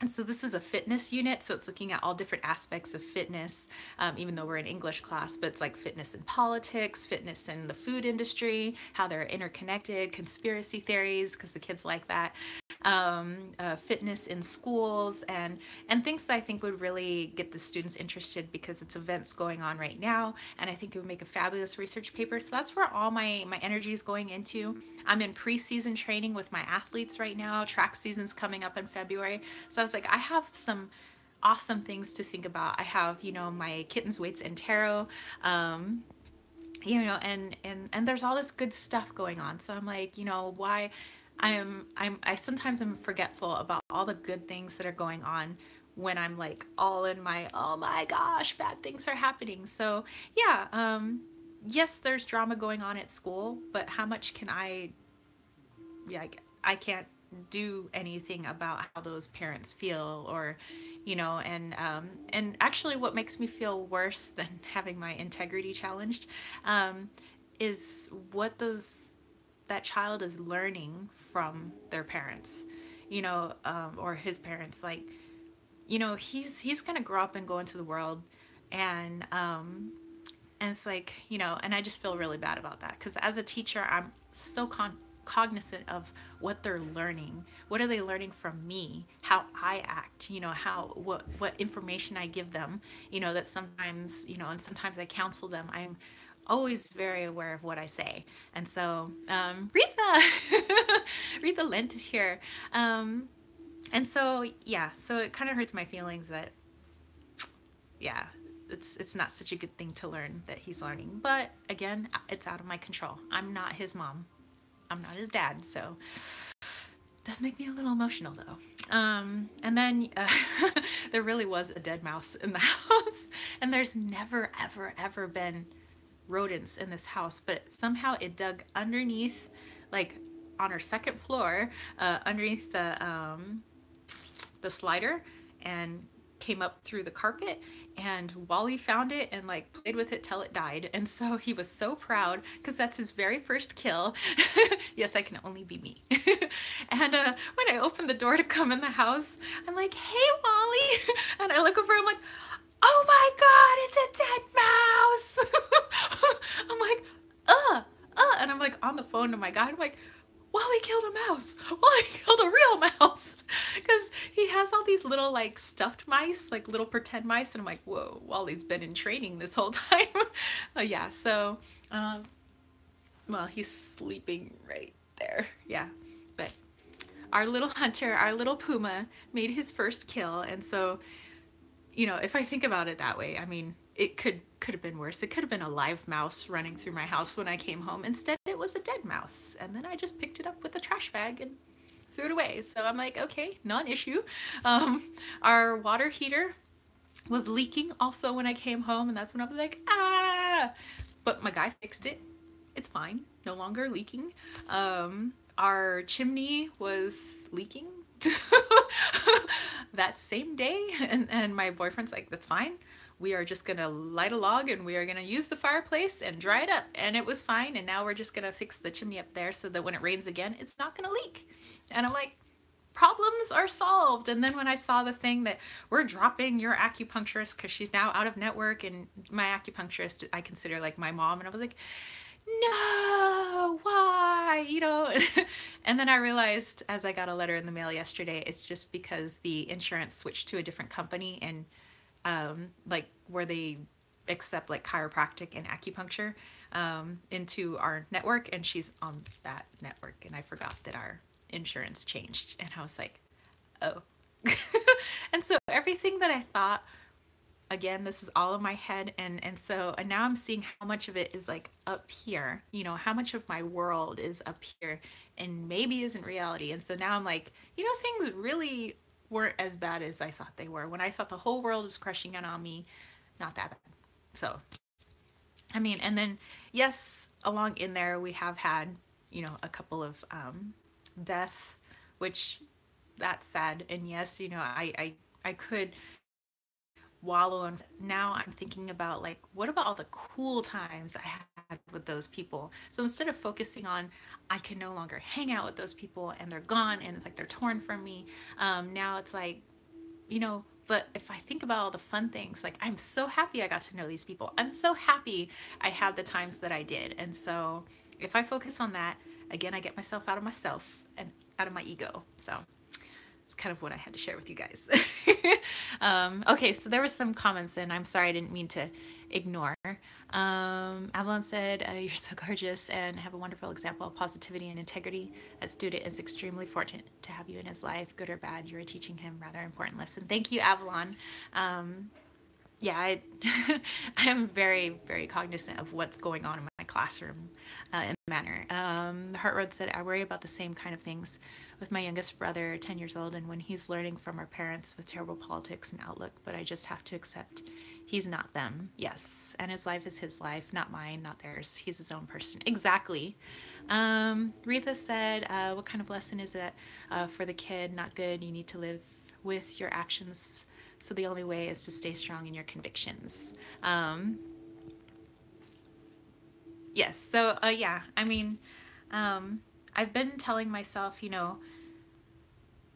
And so this is a fitness unit, so it's looking at all different aspects of fitness, even though we're in English class, but it's like fitness in politics, fitness in the food industry, how they're interconnected, conspiracy theories, because the kids like that, fitness in schools, and things that I think would really get the students interested because it's events going on right now, and I think it would make a fabulous research paper. So that's where all my energy is going into. I'm in preseason training with my athletes right now. Track season's coming up in February, so I was like, I have some awesome things to think about. I have, my kittens, weights, and tarot, and there's all this good stuff going on. So I'm like, why I sometimes am forgetful about all the good things that are going on when I'm like all in my, oh my gosh, bad things are happening. So yeah, yes, there's drama going on at school, but how much can yeah, I can't do anything about how those parents feel, or and actually what makes me feel worse than having my integrity challenged, is what those that child is learning from their parents, or his parents. Like, he's gonna grow up and go into the world, and and it's like, and I just feel really bad about that, because as a teacher, I'm so cognizant of what they're learning. What are they learning from me? How I act, how what information I give them, that sometimes, and sometimes I counsel them. I'm always very aware of what I say. And so, Retha, Retha Lent is here. And so, yeah, so it kind of hurts my feelings that, yeah, it's not such a good thing to learn that he's learning. But again, it's out of my control. I'm not his mom. I'm not his dad. So it does make me a little emotional though. And then there really was a dead mouse in the house, and there's never ever ever been rodents in this house, but somehow it dug underneath, like on our second floor, underneath the slider, and came up through the carpet, and Wally found it and like played with it till it died. And so he was so proud because that's his very first kill. Yes, I can only be me. And when I opened the door to come in the house, I'm like, hey, Wally. And I look over, I'm like, oh my God, it's a dead mouse. I'm like, and I'm like on the phone to my guy. I'm like, Wally killed a mouse. Wally killed a real mouse. Because he has all these little like stuffed mice, like little pretend mice. And I'm like, whoa, Wally's been in training this whole time. Yeah, so, well, he's sleeping right there. Yeah, but our little hunter, our little puma, made his first kill. And so, if I think about it that way, I mean, it could have been worse. It could have been a live mouse running through my house when I came home. Instead, it was a dead mouse, and then I just picked it up with a trash bag and threw it away. So I'm like, okay, non-issue. Our water heater was leaking also when I came home, and that's when I was like, ah! But my guy fixed it. It's fine. No longer leaking. Our chimney was leaking that same day, and my boyfriend's like, that's fine, we are just gonna light a log and we are gonna use the fireplace and dry it up, and it was fine. And now we're just gonna fix the chimney up there so that when it rains again, it's not gonna leak. And I'm like, problems are solved. And then when I saw the thing that we're dropping your acupuncturist because she's now out of network, and my acupuncturist I consider like my mom, and I was like, no, why? And then I realized as I got a letter in the mail yesterday, it's just because the insurance switched to a different company, and like where they accept like chiropractic and acupuncture into our network, and she's on that network, and I forgot that our insurance changed, and I was like, oh. And so everything that I thought, again, this is all in my head, and now I'm seeing how much of it is like up here, how much of my world is up here and maybe isn't reality. And so now I'm like, things really weren't as bad as I thought they were. When I thought the whole world was crushing in on me, not that bad. So I mean, and then yes, along in there we have had, a couple of deaths, which that's sad. And yes, I could wallow in. Now I'm thinking about like, what about all the cool times I had with those people? So instead of focusing on, I can no longer hang out with those people and they're gone and it's like they're torn from me, now it's like, but if I think about all the fun things, like I'm so happy I got to know these people. I'm so happy I had the times that I did. And so if I focus on that, again, I get myself out of myself and out of my ego. So it's kind of what I had to share with you guys. Okay, so there was some comments, and I'm sorry I didn't mean to ignore. Avalon said, "You're so gorgeous and have a wonderful example of positivity and integrity. That student is extremely fortunate to have you in his life, good or bad. You're teaching him rather important lesson." Thank you, Avalon. Yeah, I am very, very cognizant of what's going on in my classroom in manner. Heart Road said, "I worry about the same kind of things with my youngest brother, 10 years old, and when he's learning from our parents with terrible politics and outlook, but I just have to accept he's not them." Yes, and his life is his life, not mine, not theirs. He's his own person. Exactly. Retha said, "What kind of lesson is it for the kid? Not good. You need to live with your actions. So the only way is to stay strong in your convictions." Yes. So, yeah, I mean, I've been telling myself,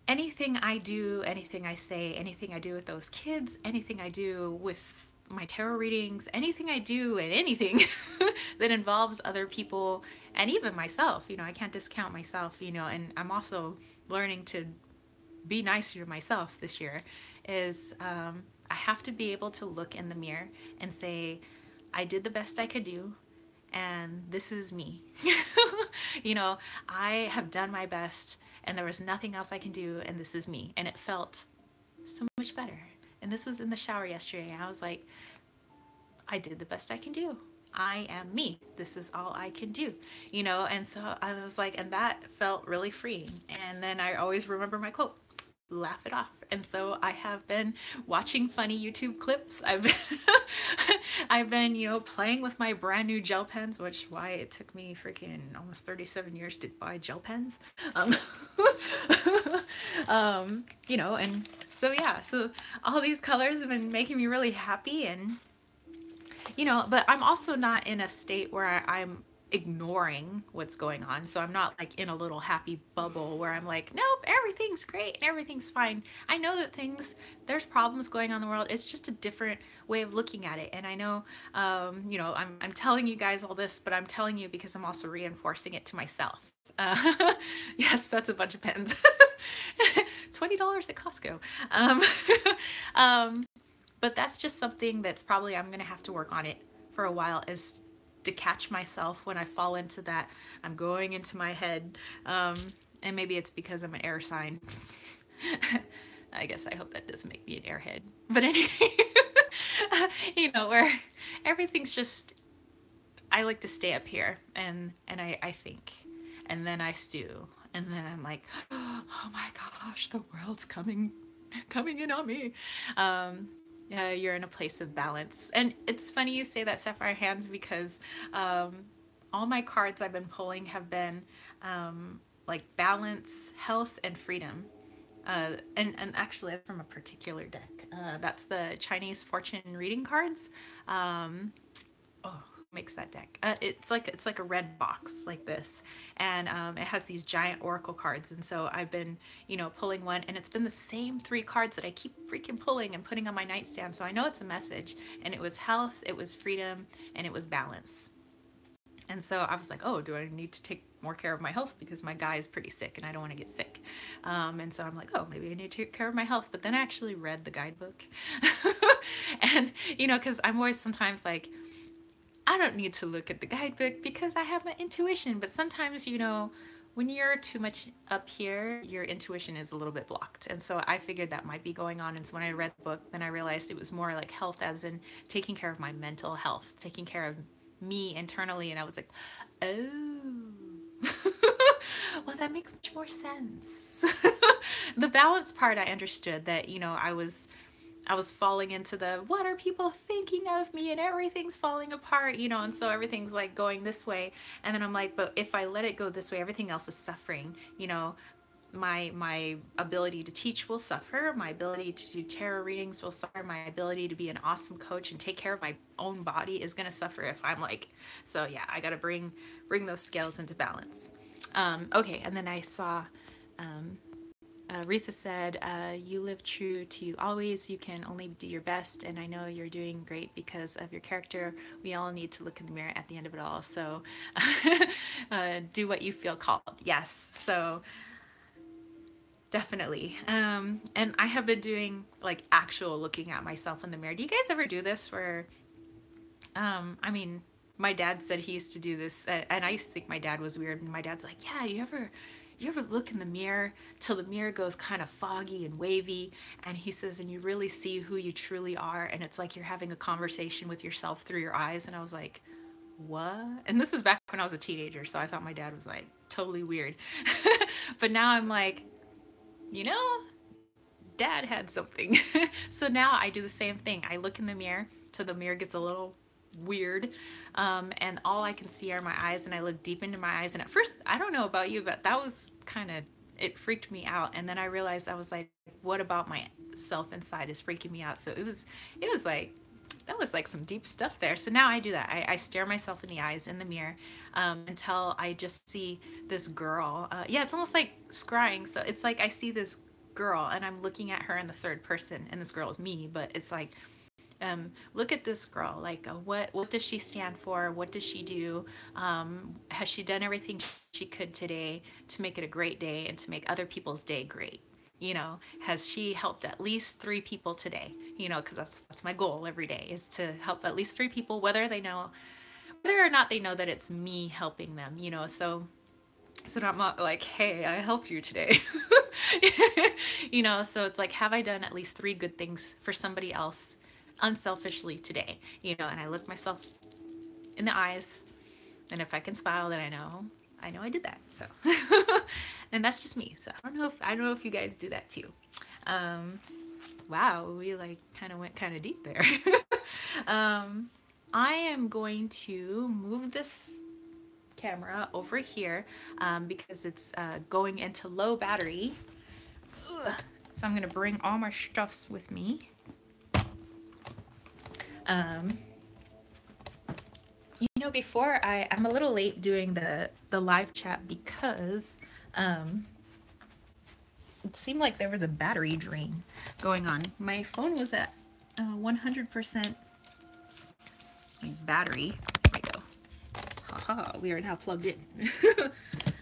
anything I do, anything I say, anything I do with those kids, anything I do with my tarot readings, anything I do and anything that involves other people and even myself, I can't discount myself, and I'm also learning to be nicer to myself this year, is I have to be able to look in the mirror and say, I did the best I could do, and this is me. I have done my best, and there was nothing else I can do, and this is me. And it felt so much better. And this was in the shower yesterday. I was like, I did the best I can do. I am me. This is all I can do, And so I was like, and that felt really freeing. And then I always remember my quote, laugh it off. And so I have been watching funny YouTube clips. I've been, playing with my brand new gel pens, which why it took me freaking almost 37 years to buy gel pens. Um, and so yeah, so all these colors have been making me really happy, and but I'm also not in a state where I'm ignoring what's going on. So I'm not like in a little happy bubble where I'm like, nope, everything's great and everything's fine. I know that there's problems going on in the world. It's just a different way of looking at it. And I know, I'm telling you guys all this, but I'm telling you because I'm also reinforcing it to myself. Yes, that's a bunch of pens. $20 at Costco. Um, but that's just something that's probably I'm going to have to work on it for a while, is to catch myself when I fall into that. I'm going into my head. And maybe it's because I'm an air sign. I guess I hope that doesn't make me an airhead. But anyway, where everything's just, I like to stay up here and I think, and then I stew, and then I'm like, oh my gosh, the world's coming in on me. You're in a place of balance. And it's funny you say that, Sapphire Hands, because all my cards I've been pulling have been like balance, health, and freedom. And actually, that's from a particular deck. That's the Chinese fortune reading cards. Oh, who makes that deck? It's like a red box like this, and it has these giant oracle cards. And so I've been pulling one, and it's been the same three cards that I keep freaking pulling and putting on my nightstand. So I know it's a message, and it was health, it was freedom, and it was balance. And so I was like, oh, do I need to take more care of my health because my guy is pretty sick and I don't want to get sick? And so I'm like, oh, maybe I need to take care of my health. But then I actually read the guidebook. And, because I'm always sometimes like, I don't need to look at the guidebook because I have my intuition. But sometimes, when you're too much up here, your intuition is a little bit blocked. And so I figured that might be going on. And so when I read the book, then I realized it was more like health, as in taking care of my mental health, taking care of me internally. And I was like, oh, well, that makes much more sense. The balance part, I understood that, I was falling into the, what are people thinking of me, and everything's falling apart, and so everything's like going this way. And then I'm like, but if I let it go this way, everything else is suffering. My ability to teach will suffer, my ability to do tarot readings will suffer, my ability to be an awesome coach and take care of my own body is going to suffer if I'm like, so yeah, I got to bring those scales into balance. Okay, and then I saw Retha said, "You live true to you always. You can only do your best, and I know you're doing great because of your character. We all need to look in the mirror at the end of it all. So, do what you feel called." Yes. So definitely. And I have been doing like actual looking at myself in the mirror. Do you guys ever do this where, I mean, my dad said he used to do this, and I used to think my dad was weird. And my dad's like, "Yeah, you ever look in the mirror till the mirror goes kind of foggy and wavy?" And he says, "And you really see who you truly are, and it's like you're having a conversation with yourself through your eyes." And I was like, "What?" And this is back when I was a teenager, so I thought my dad was like totally weird. But now I'm like, you know, dad had something. So now I do the same thing. I look in the mirror till the mirror gets a little weird, and all I can see are my eyes, and I look deep into my eyes. And at first, I don't know about you, but that was kind of, it freaked me out. And then I realized, I was like, what about myself inside is freaking me out? So it was like, that was like some deep stuff there. So now I do that. I stare myself in the eyes in the mirror, until I just see this girl. Yeah, it's almost like scrying. So it's like I see this girl and I'm looking at her in the third person, and this girl is me, but it's like, look at this girl. Like, what does she stand for? What does she do? Has she done everything she could today to make it a great day and to make other people's day great? Has she helped at least three people today? Because that's my goal every day, is to help at least three people, whether or not they know that it's me helping them. So I'm not like, "Hey, I helped you today." So it's like, have I done at least three good things for somebody else unselfishly today? And I look myself in the eyes, and if I can smile, then I know I did that. So and that's just me. So I don't know if you guys do that too. Um, wow, we like kind of went kind of deep there. um, I am going to move this camera over here, because it's going into low battery. Ugh. So I'm gonna bring all my stuffs with me. Um, Before I'm a little late doing the live chat because it seemed like there was a battery drain going on. My phone was at 100% battery. There we go. Haha, we are now plugged in.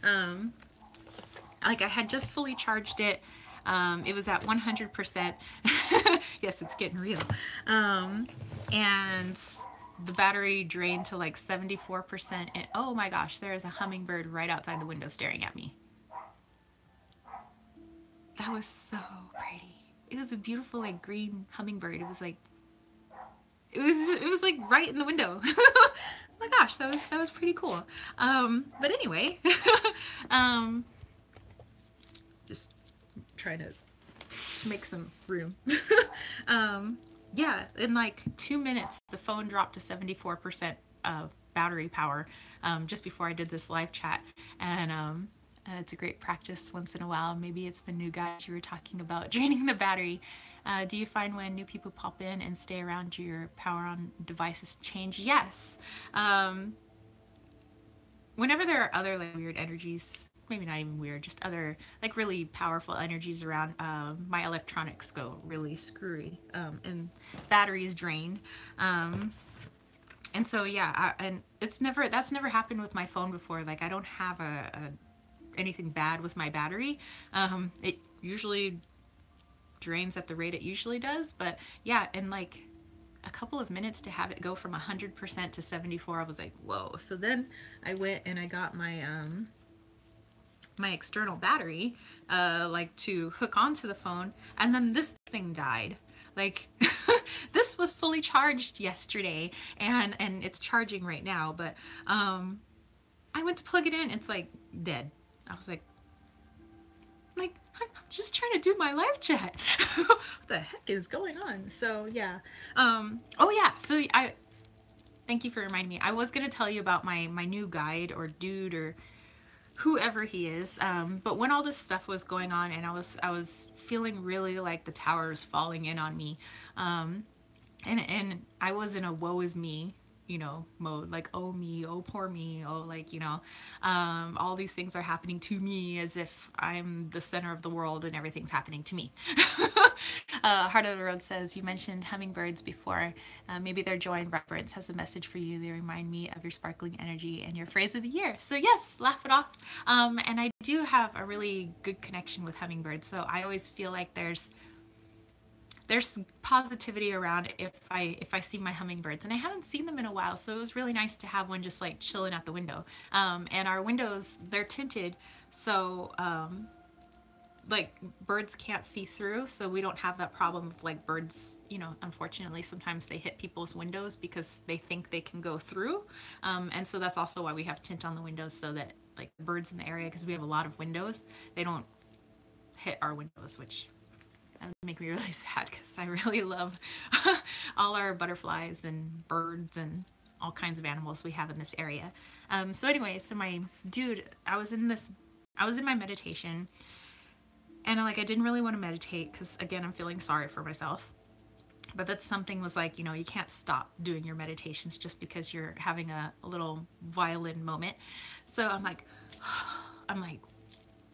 um, like I had just fully charged it. It was at 100%. Yes, it's getting real. And the battery drained to like 74%. And oh my gosh, there is a hummingbird right outside the window staring at me. That was so pretty. It was a beautiful like green hummingbird. It was like right in the window. Oh my gosh, that was pretty cool. But anyway, um, just trying to make some room. Yeah, in like 2 minutes, the phone dropped to 74% battery power, just before I did this live chat. And it's a great practice once in a while. Maybe it's the new guys you were talking about draining the battery. Do you find when new people pop in and stay around your power on devices change? Yes. Whenever there are other like weird energies, maybe not even weird, just other like really powerful energies around, my electronics go really screwy, and batteries drain. And so yeah, and that's never happened with my phone before. Like I don't have anything bad with my battery. It usually drains at the rate it usually does, but yeah, in like a couple of minutes to have it go from 100% to 74, I was like, whoa. So then I went and I got my external battery, like to hook onto the phone, and then this thing died. Like this was fully charged yesterday, and it's charging right now, but I went to plug it in, it's like dead. I was like I'm just trying to do my live chat. What the heck is going on? So yeah. Oh yeah, so I thank you for reminding me. I was gonna tell you about my new guide or dude or whoever he is. But when all this stuff was going on and I was feeling really like the tower was falling in on me, and I was in a woe is me mode, like, oh me, oh poor me, oh, like, all these things are happening to me as if I'm the center of the world and everything's happening to me. Heart of the Road says, you mentioned hummingbirds before. Maybe their joy and vibrance has a message for you. They remind me of your sparkling energy and your phrase of the year. So yes, laugh it off. And I do have a really good connection with hummingbirds. So I always feel like there's positivity around if I see my hummingbirds, and I haven't seen them in a while, so it was really nice to have one just like chilling at the window. And our windows, they're tinted, so like birds can't see through, so we don't have that problem of like birds, unfortunately sometimes they hit people's windows because they think they can go through. And so that's also why we have tint on the windows, so that like birds in the area, because we have a lot of windows, they don't hit our windows, which that would make me really sad because I really love all our butterflies and birds and all kinds of animals we have in this area. So anyway, so my dude, I was in my meditation, and like I didn't really want to meditate because again I'm feeling sorry for myself. But that something was like, you can't stop doing your meditations just because you're having a little violin moment. So I'm like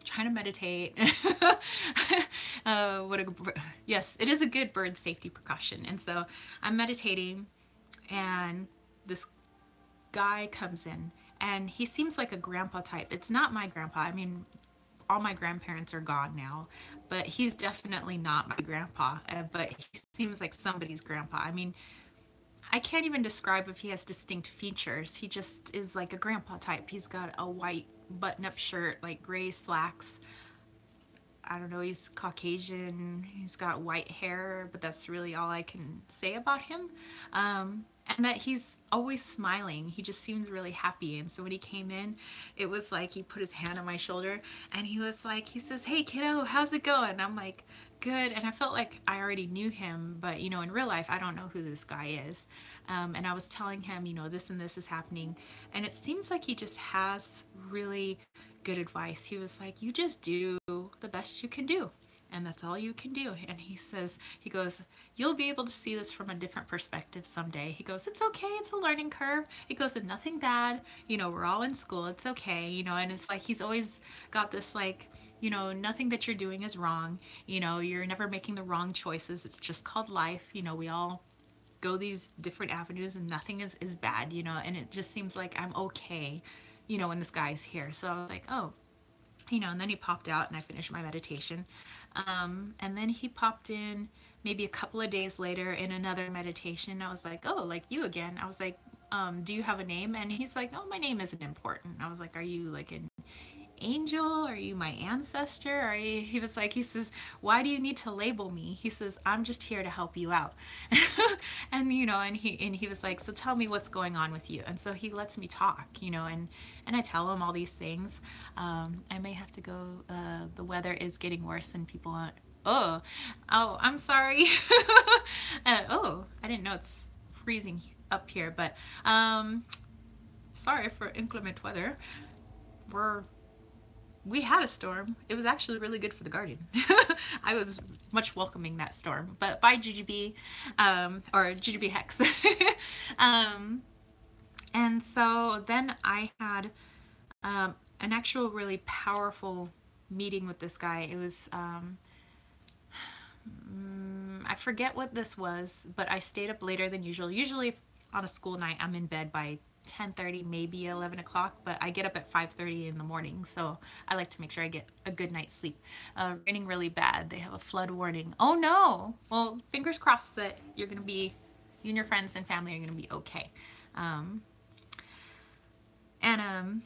trying to meditate. What a yes, it is a good bird safety precaution. And so I'm meditating, and this guy comes in, and he seems like a grandpa type. It's not my grandpa. I mean, all my grandparents are gone now, but he's definitely not my grandpa. But he seems like somebody's grandpa. I mean, I can't even describe if he has distinct features. He just is like a grandpa type. He's got a white button up shirt, like gray slacks. I don't know, he's Caucasian, he's got white hair, but that's really all I can say about him. And that he's always smiling. He just seems really happy. And so when he came in, it was like he put his hand on my shoulder, and he was like, he says, "Hey kiddo, how's it going?" I'm like, "Good." And I felt like I already knew him, but in real life, I don't know who this guy is. And I was telling him, this and this is happening. And it seems like he just has really good advice. He was like, "You just do the best you can do. And that's all you can do." And he goes, "You'll be able to see this from a different perspective someday." He goes, "It's okay. It's a learning curve." He goes, "And nothing bad. We're all in school. It's okay." And it's like he's always got this like, nothing that you're doing is wrong. You're never making the wrong choices. It's just called life. We all go these different avenues, and nothing is bad, and it just seems like I'm okay, when this guy's here. So I was like, oh, and then he popped out, and I finished my meditation. And then he popped in maybe a couple of days later in another meditation. I was like, "Oh, like you again." I was like, "Do you have a name?" And he's like, "Oh, my name isn't important." I was like, "Are you like an angel? Are you my ancestor? Are you?" He says, "Why do you need to label me?" He says, "I'm just here to help you out." And he was like, "So tell me what's going on with you." And so he lets me talk, and I tell him all these things. I may have to go. The weather is getting worse, and people aren't. Oh, I'm sorry. Oh, I didn't know it's freezing up here, but sorry for inclement weather. We're we had a storm. It was actually really good for the garden. I was much welcoming that storm. But bye, GGB, or GGB Hex. um, and so then I had an actual really powerful meeting with this guy. It was, I forget what this was, but I stayed up later than usual. Usually on a school night, I'm in bed by 10:30, maybe 11 o'clock, but I get up at 5:30 in the morning, so I like to make sure I get a good night's sleep. Raining really bad. They have a flood warning. Oh no! Well, fingers crossed that you and your friends and family are going to be okay. And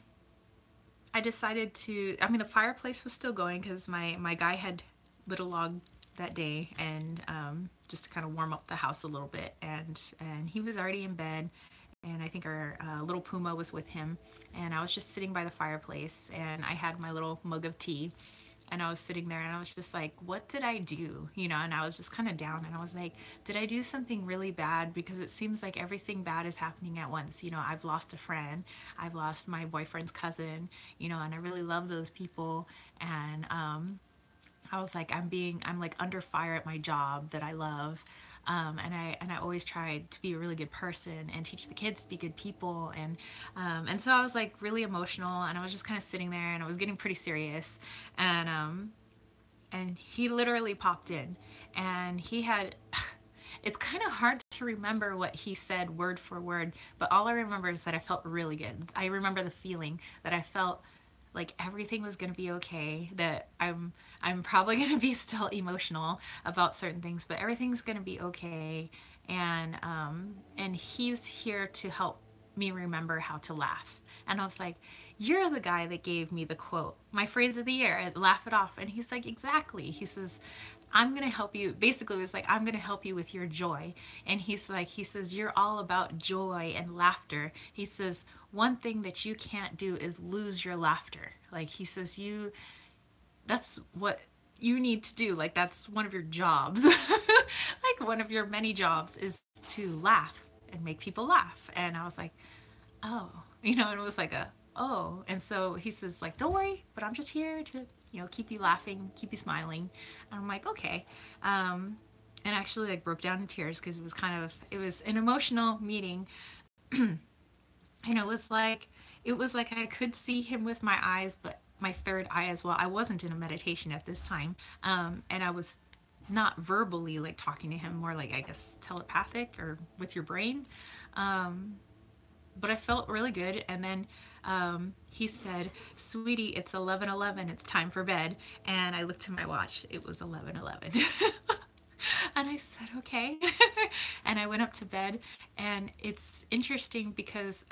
I decided the fireplace was still going because my guy had lit a log that day, and just to kind of warm up the house a little bit, and he was already in bed, and I think our little Puma was with him, and I was just sitting by the fireplace, and I had my little mug of tea, and I was sitting there, and I was just like, what did I do? And I was just kind of down, and I was like, did I do something really bad? Because it seems like everything bad is happening at once. I've lost a friend, I've lost my boyfriend's cousin, and I really love those people, and I was like, I'm like under fire at my job that I love. And I always tried to be a really good person and teach the kids to be good people. And so I was like really emotional, and I was just kind of sitting there, and I was getting pretty serious. And he literally popped in, and he had it's kind of hard to remember what he said word for word, but all I remember is that I felt really good. I remember the feeling that I felt like everything was going to be okay, that I'm probably going to be still emotional about certain things, but everything's going to be okay. And he's here to help me remember how to laugh. And I was like, you're the guy that gave me the quote, my phrase of the year, and laugh it off. And he's like, exactly. He says, I'm going to help you. Basically, it was like, I'm going to help you with your joy. And he's like, he says, you're all about joy and laughter. He says, one thing that you can't do is lose your laughter. Like, he says, that's what you need to do. Like, that's one of your jobs. Like, one of your many jobs is to laugh and make people laugh. And I was like, oh, and it was like a, oh. And so he says, like, don't worry, but I'm just here to, keep you laughing, keep you smiling. And I'm like, okay. And actually, like, broke down in tears because it was an emotional meeting. And it was like I could see him with my eyes, but my third eye as well. I wasn't in a meditation at this time. And I was not verbally like talking to him, more like, I guess, telepathic or with your brain. But I felt really good. And then he said, sweetie, it's 11:11, it's time for bed. And I looked at my watch, it was 11:11. And I said, okay. And I went up to bed. And it's interesting because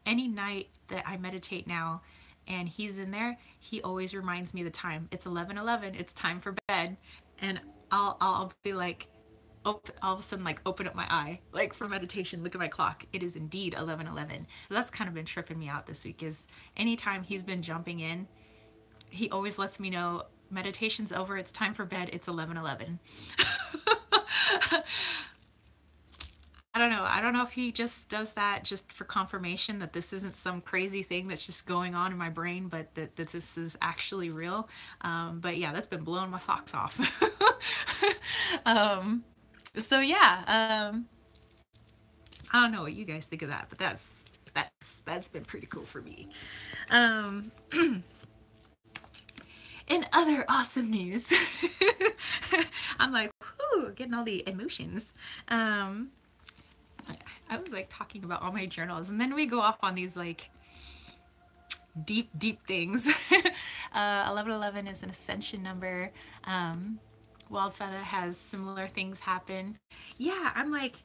any night that I meditate now and he's in there, he always reminds me the time. It's 11:11, it's time for bed. And I'll be like, all of a sudden, like, open up my eye, like, for meditation, look at my clock, it is indeed 11:11. So that's kind of been tripping me out this week, is anytime he's been jumping in, he always lets me know meditation's over, it's time for bed, it's 11:11. I don't know if he just does that just for confirmation that this isn't some crazy thing that's just going on in my brain, but that this is actually real. But yeah, that's been blowing my socks off. um, so yeah, I don't know what you guys think of that, but that's been pretty cool for me. Um, in other awesome news, I'm like, whoo, getting all the emotions. I was like talking about all my journals, and then we go off on these like deep things. 11:11 is an ascension number. Wildfeather has similar things happen. Yeah, I'm like,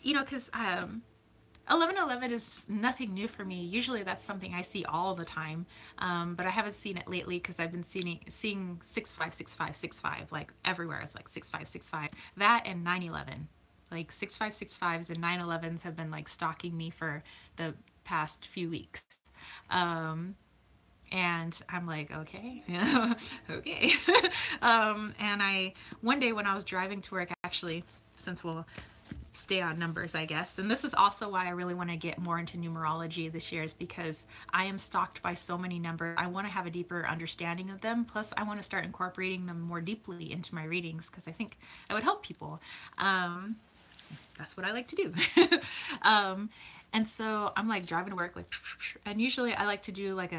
because 11:11 is nothing new for me. Usually that's something I see all the time, but I haven't seen it lately because I've been seeing 656565 like everywhere. It's like 6565. That and 911. Like 6565s and 911s have been like stalking me for the past few weeks. And I'm like, okay, okay. And one day when I was driving to work, actually, since we'll stay on numbers, I guess. And this is also why I really want to get more into numerology this year, is because I am stalked by so many numbers. I want to have a deeper understanding of them. Plus, I want to start incorporating them more deeply into my readings because I think it would help people. That's what I like to do. And so I'm like driving to work, like, and usually I like to do like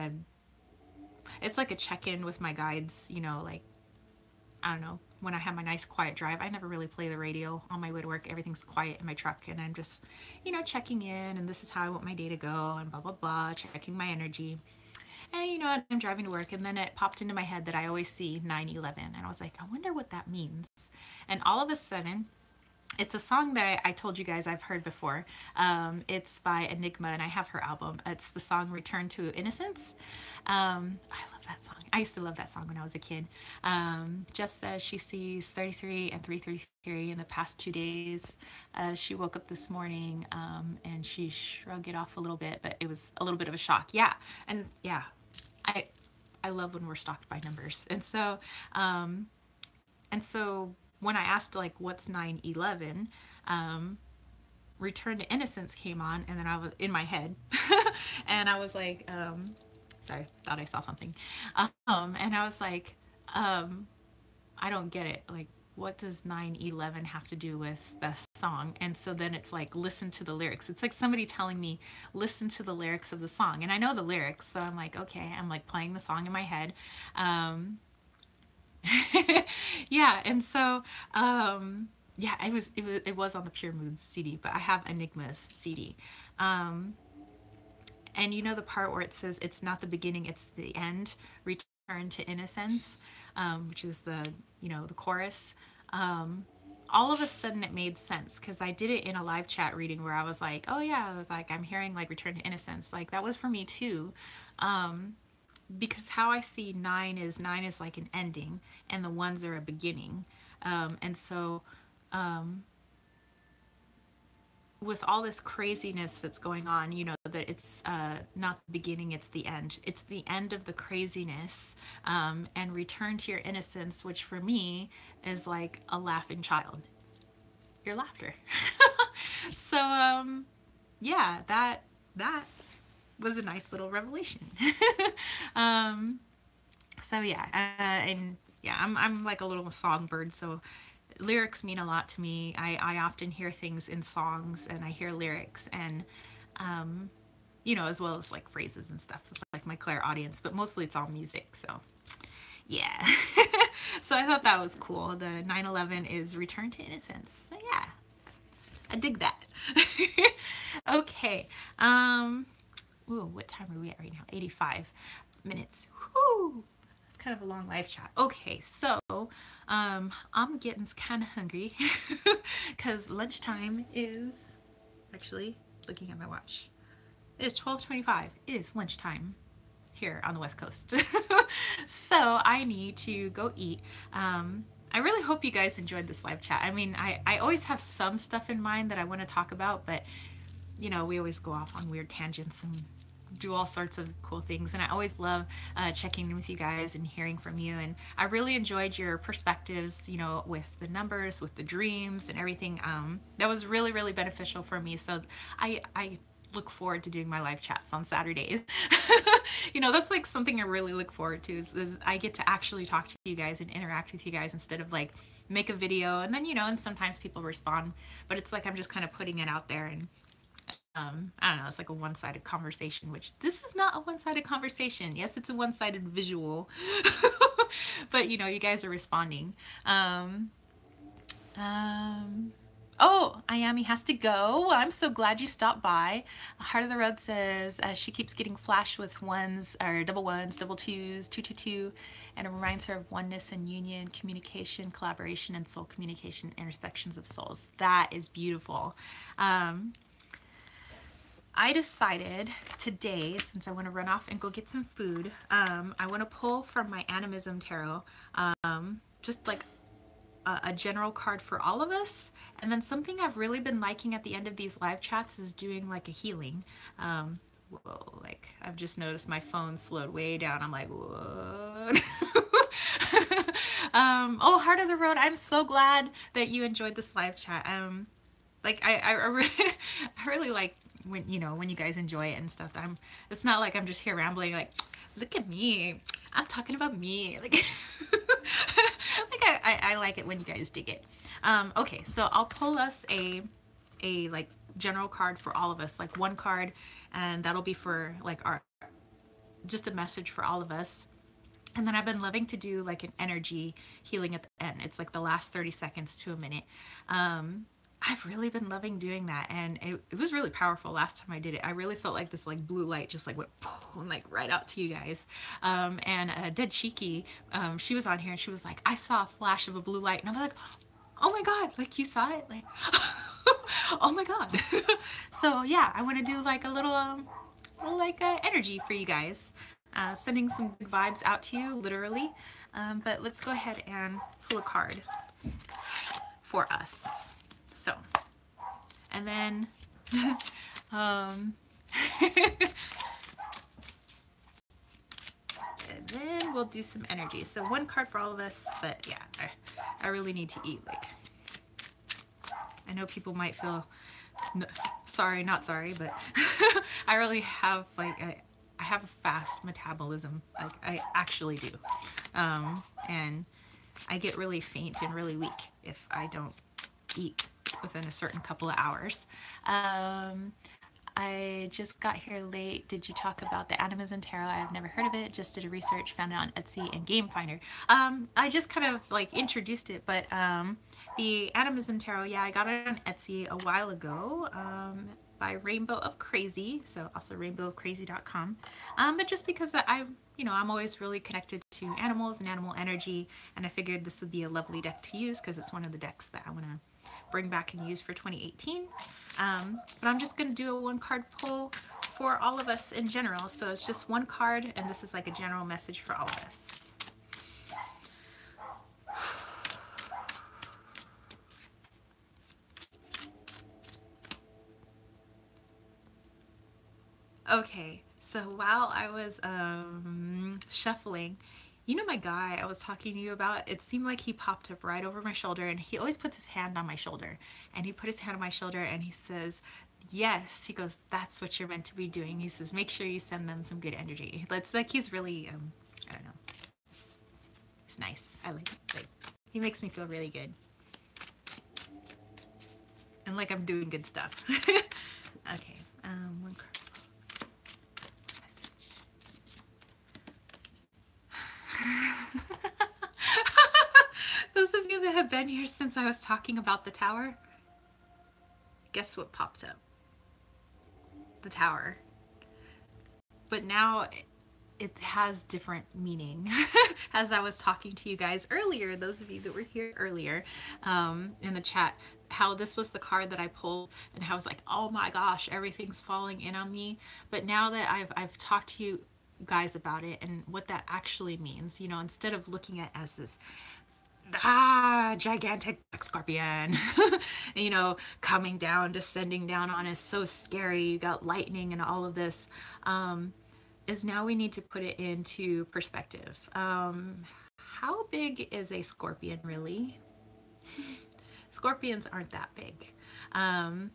it's like a check-in with my guides, like, I don't know, when I have my nice quiet drive. I never really play the radio on my way to work. Everything's quiet in my truck, and I'm just, checking in, and this is how I want my day to go, and blah, blah, blah, checking my energy. And, I'm driving to work, and then it popped into my head that I always see 9/11, and I was like, I wonder what that means. And all of a sudden, it's a song that I told you guys I've heard before. It's by Enigma, and I have her album. It's the song Return to Innocence. I love that song. I used to love that song when I was a kid. Just says she sees 33 and 333 in the past 2 days. She woke up this morning, and she shrugged it off a little bit, but it was a little bit of a shock. Yeah, and yeah, I love when we're stalked by numbers. And so when I asked, like, what's 9/11, Return to Innocence came on, and then I was in my head, and I was like, sorry, thought I saw something, and I was like, I don't get it. Like, what does 9/11 have to do with the song? And so then it's like, listen to the lyrics. It's like somebody telling me, listen to the lyrics of the song. And I know the lyrics. So I'm like, okay, I'm like playing the song in my head. Um, yeah. And so, yeah, it was on the Pure Moods CD, but I have Enigma's CD. Um, and you know the part where it says, it's not the beginning, it's the end, return to innocence, which is the chorus. Um, all of a sudden it made sense because I did it in a live chat reading where I was like, oh yeah, I was like, I'm hearing like return to innocence. Like that was for me too. Um, because how I see nine is like an ending and the ones are a beginning. And so with all this craziness that's going on, that it's not the beginning, it's the end. It's the end of the craziness, and return to your innocence, which for me is like a laughing child. Your laughter. So, yeah, that was a nice little revelation. um, so yeah, and yeah, I'm like a little songbird, so lyrics mean a lot to me. I often hear things in songs and I hear lyrics and as well as like phrases and stuff. It's like my clairaudience, but mostly it's all music. So yeah. So I thought that was cool. The 9/11 is Return to Innocence. So yeah, I dig that. Okay. Ooh, what time are we at right now? 85 minutes. Whoo! It's kind of a long live chat. Okay, so I'm getting kind of hungry because lunchtime is actually looking at my watch. It is 12:25. It is lunchtime here on the West Coast. So I need to go eat. I really hope you guys enjoyed this live chat. I mean, I always have some stuff in mind that I want to talk about, but we always go off on weird tangents and do all sorts of cool things. And I always love checking in with you guys and hearing from you. And I really enjoyed your perspectives, with the numbers, with the dreams and everything. That was really, really beneficial for me. So I look forward to doing my live chats on Saturdays. That's like something I really look forward to is I get to actually talk to you guys and interact with you guys instead of like make a video and then, and sometimes people respond, but it's like I'm just kind of putting it out there and I don't know, it's like a one-sided conversation, which this is not a one-sided conversation. Yes, it's a one-sided visual, but you guys are responding. Um, um, oh, Ayami has to go. I'm so glad you stopped by. Heart of the Road says she keeps getting flashed with ones or double ones, double twos, 222, and it reminds her of oneness and union, communication, collaboration, and soul communication, intersections of souls. That is beautiful. I decided today, since I want to run off and go get some food, I want to pull from my Animism Tarot, just like a general card for all of us. And then something I've really been liking at the end of these live chats is doing like a healing. Whoa, like I've just noticed my phone slowed way down. I'm like, what? Oh, Heart of the Road, I'm so glad that you enjoyed this live chat. Like I really like when you guys enjoy it and stuff. It's not like I'm just here rambling like, look at me, I'm talking about me, like like I like it when you guys dig it. Okay, so I'll pull us a like general card for all of us, like one card, and that'll be for like our just a message for all of us. And then I've been loving to do like an energy healing at the end. It's like the last 30 seconds to a minute. I've really been loving doing that, and it was really powerful last time I did it. I really felt like this like blue light just like went and like right out to you guys. And Dead Cheeky, she was on here and she was like, I saw a flash of a blue light, and I'm like, oh my god, like you saw it, like oh my god. So yeah, I want to do like a little like energy for you guys, sending some good vibes out to you, literally. But let's go ahead and pull a card for us. So, and then, and then we'll do some energy. So one card for all of us, but yeah, I really need to eat. Like, I know people might feel sorry, not sorry, but I really have like, I have a fast metabolism. Like I actually do. And I get really faint and really weak if I don't eat within a certain couple of hours. Um, I just got here late. Did you talk about the Animism Tarot? I have never heard of it. Just did a research, found it on Etsy and Game Finder. I just kind of like introduced it, but the Animism Tarot, yeah, I got it on Etsy a while ago. By Rainbow of Crazy, so also rainbowofcrazy.com. But just because I'm always really connected to animals and animal energy, and I figured this would be a lovely deck to use because it's one of the decks that I want to bring back and use for 2018. But I'm just going to do a one card pull for all of us in general. So it's just one card, and this is like a general message for all of us. Okay, so while I was shuffling, you know my guy I was talking to you about? It seemed like he popped up right over my shoulder, and he always puts his hand on my shoulder. And he put his hand on my shoulder and he says, yes, he goes, that's what you're meant to be doing. He says, make sure you send them some good energy. It's like he's really, I don't know, it's, it's nice. I like it. Like, he makes me feel really good. And like I'm doing good stuff. Okay, one card. Those of you that have been here since I was talking about the tower, guess what popped up? The tower. But now it has different meaning. As I was talking to you guys earlier, those of you that were here earlier in the chat, how this was the card that I pulled and how I was like, oh my gosh, everything's falling in on me. But now that I've talked to you guys about it and what that actually means, instead of looking at it as this gigantic scorpion, coming down, descending down on us, so scary, you got lightning and all of this, is now we need to put it into perspective. How big is a scorpion really? Scorpions aren't that big. Some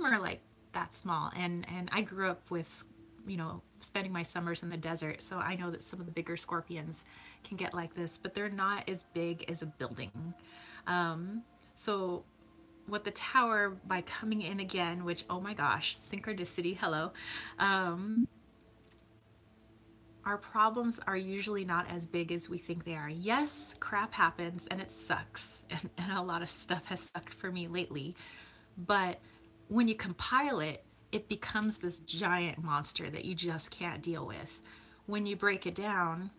are like that small, and I grew up with spending my summers in the desert, so I know that some of the bigger scorpions can get like this, but they're not as big as a building. So what the tower, by coming in again, which, oh my gosh, synchronicity, hello, our problems are usually not as big as we think they are. Yes, crap happens and it sucks, and a lot of stuff has sucked for me lately, but when you compile it, it becomes this giant monster that you just can't deal with. When you break it down,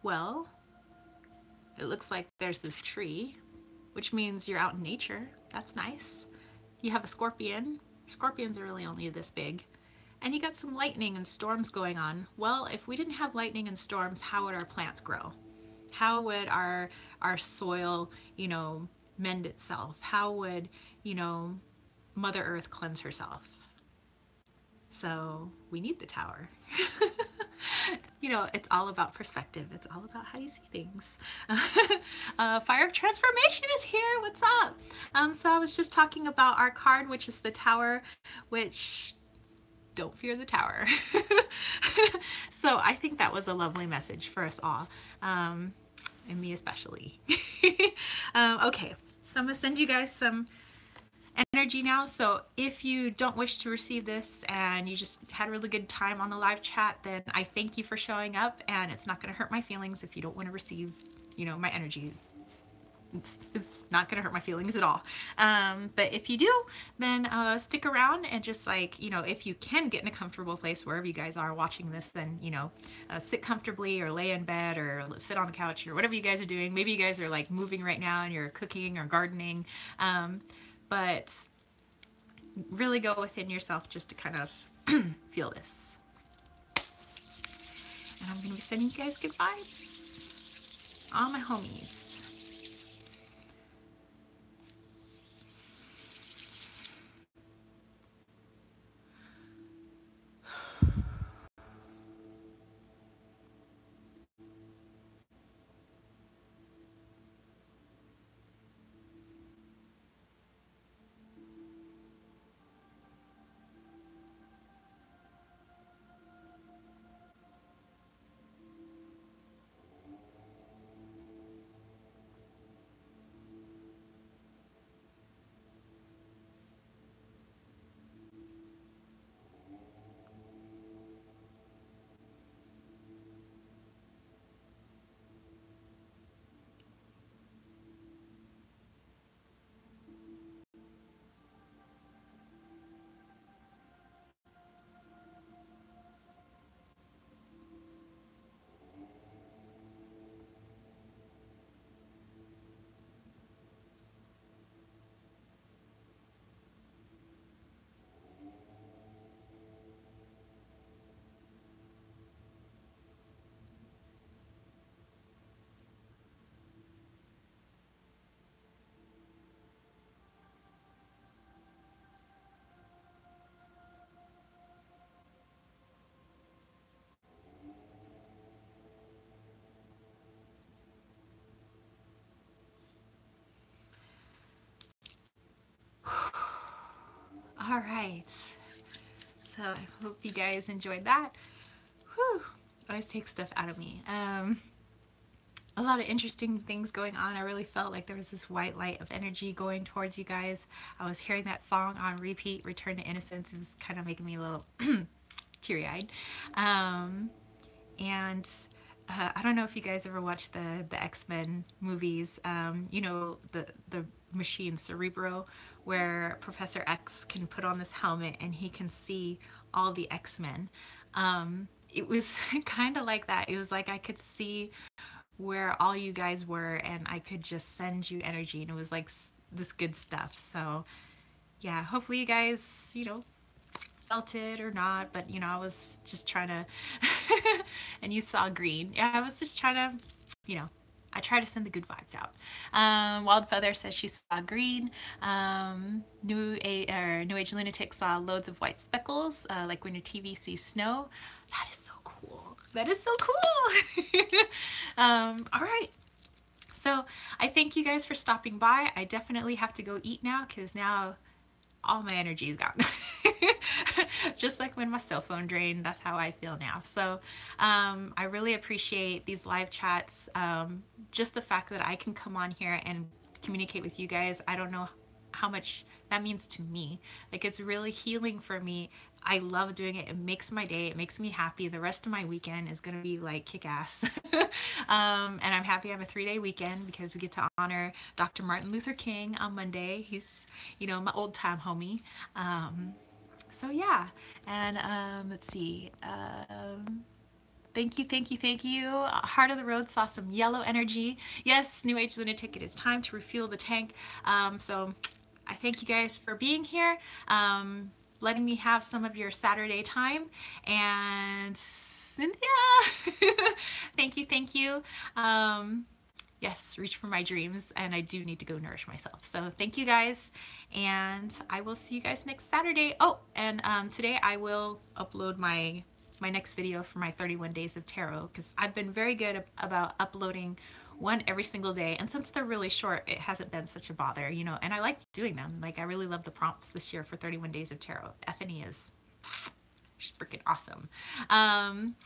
well, it looks like there's this tree, which means you're out in nature. That's nice. You have a scorpion. Scorpions are really only this big. And you got some lightning and storms going on. Well, if we didn't have lightning and storms, how would our plants grow? How would our soil, mend itself? How would, Mother Earth cleanse herself? So we need the tower. It's all about perspective. It's all about how you see things. Fire of Transformation is here. What's up? So I was just talking about our card, which is the tower, which don't fear the tower. So I think that was a lovely message for us all, and me especially. Okay, so I'm gonna send you guys some energy now. So if you don't wish to receive this and you just had a really good time on the live chat, then I thank you for showing up, and it's not going to hurt my feelings if you don't want to receive, my energy. It's not going to hurt my feelings at all. But if you do, then stick around and just if you can get in a comfortable place wherever you guys are watching this, then, sit comfortably or lay in bed or sit on the couch or whatever you guys are doing. Maybe you guys are like moving right now and you're cooking or gardening. But really go within yourself just to kind of feel this. And I'm going to be sending you guys good vibes. All my homies. All right. So I hope you guys enjoyed that. Whew. Always takes stuff out of me. A lot of interesting things going on. I really felt like there was this white light of energy going towards you guys. I was hearing that song on repeat, Return to Innocence. It was kind of making me a little teary eyed. Um, and I don't know if you guys ever watched the X-Men movies. You know, the machine Cerebro, where Professor X can put on this helmet and he can see all the X-Men. It was kind of like that. It was like I could see where all you guys were and I could just send you energy, and it was like this good stuff. So yeah, hopefully you guys, felt it or not, but I was just trying to and you saw green. Yeah, I was just trying to, you know, I try to send the good vibes out. Wild Feather says she saw green. New Age Lunatic saw loads of white speckles, like when your TV sees snow. That is so cool. That is so cool. All right. So I thank you guys for stopping by. I definitely have to go eat now because now all my energy is gone. Just like when my cell phone drained, that's how I feel now. So I really appreciate these live chats. Just the fact that I can come on here and communicate with you guys. I don't know how much that means to me. Like, it's really healing for me. I love doing it. It makes my day. It makes me happy. The rest of my weekend is going to be like kick ass. And I'm happy I have a 3-day weekend because we get to honor Dr. Martin Luther King on Monday. He's, my old time homie. So yeah. And let's see. Thank you, thank you, thank you. Heart of the Road saw some yellow energy. Yes, New Age Lunatic, it is time to refuel the tank. So I thank you guys for being here, letting me have some of your Saturday time. And Cynthia, thank you, thank you. Yes, reach for my dreams, and I do need to go nourish myself. So thank you guys, and I will see you guys next Saturday. Oh, and today I will upload my next video for my 31 days of tarot, because I've been very good about uploading one every single day, and since they're really short, it hasn't been such a bother, and I like doing them. Like, I really love the prompts this year for 31 days of tarot. Ethany is, she's freaking awesome.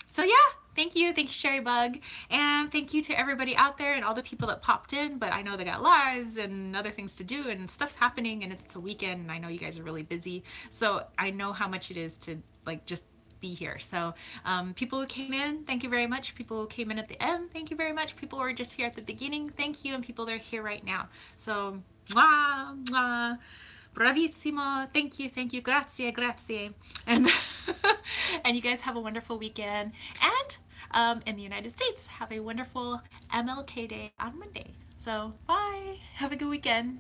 So yeah, thank you, Sherry Bug, and thank you to everybody out there and all the people that popped in. But I know they got lives and other things to do, and stuff's happening, and it's a weekend, and I know you guys are really busy, so I know how much it is to like just be here. So people who came in, thank you very much. People who came in at the end, thank you very much. People who were just here at the beginning, thank you. And people that are here right now, so mwah, mwah. Bravissimo, thank you, grazie, grazie, and and you guys have a wonderful weekend, and in the United States, have a wonderful MLK Day on Monday. So bye, have a good weekend.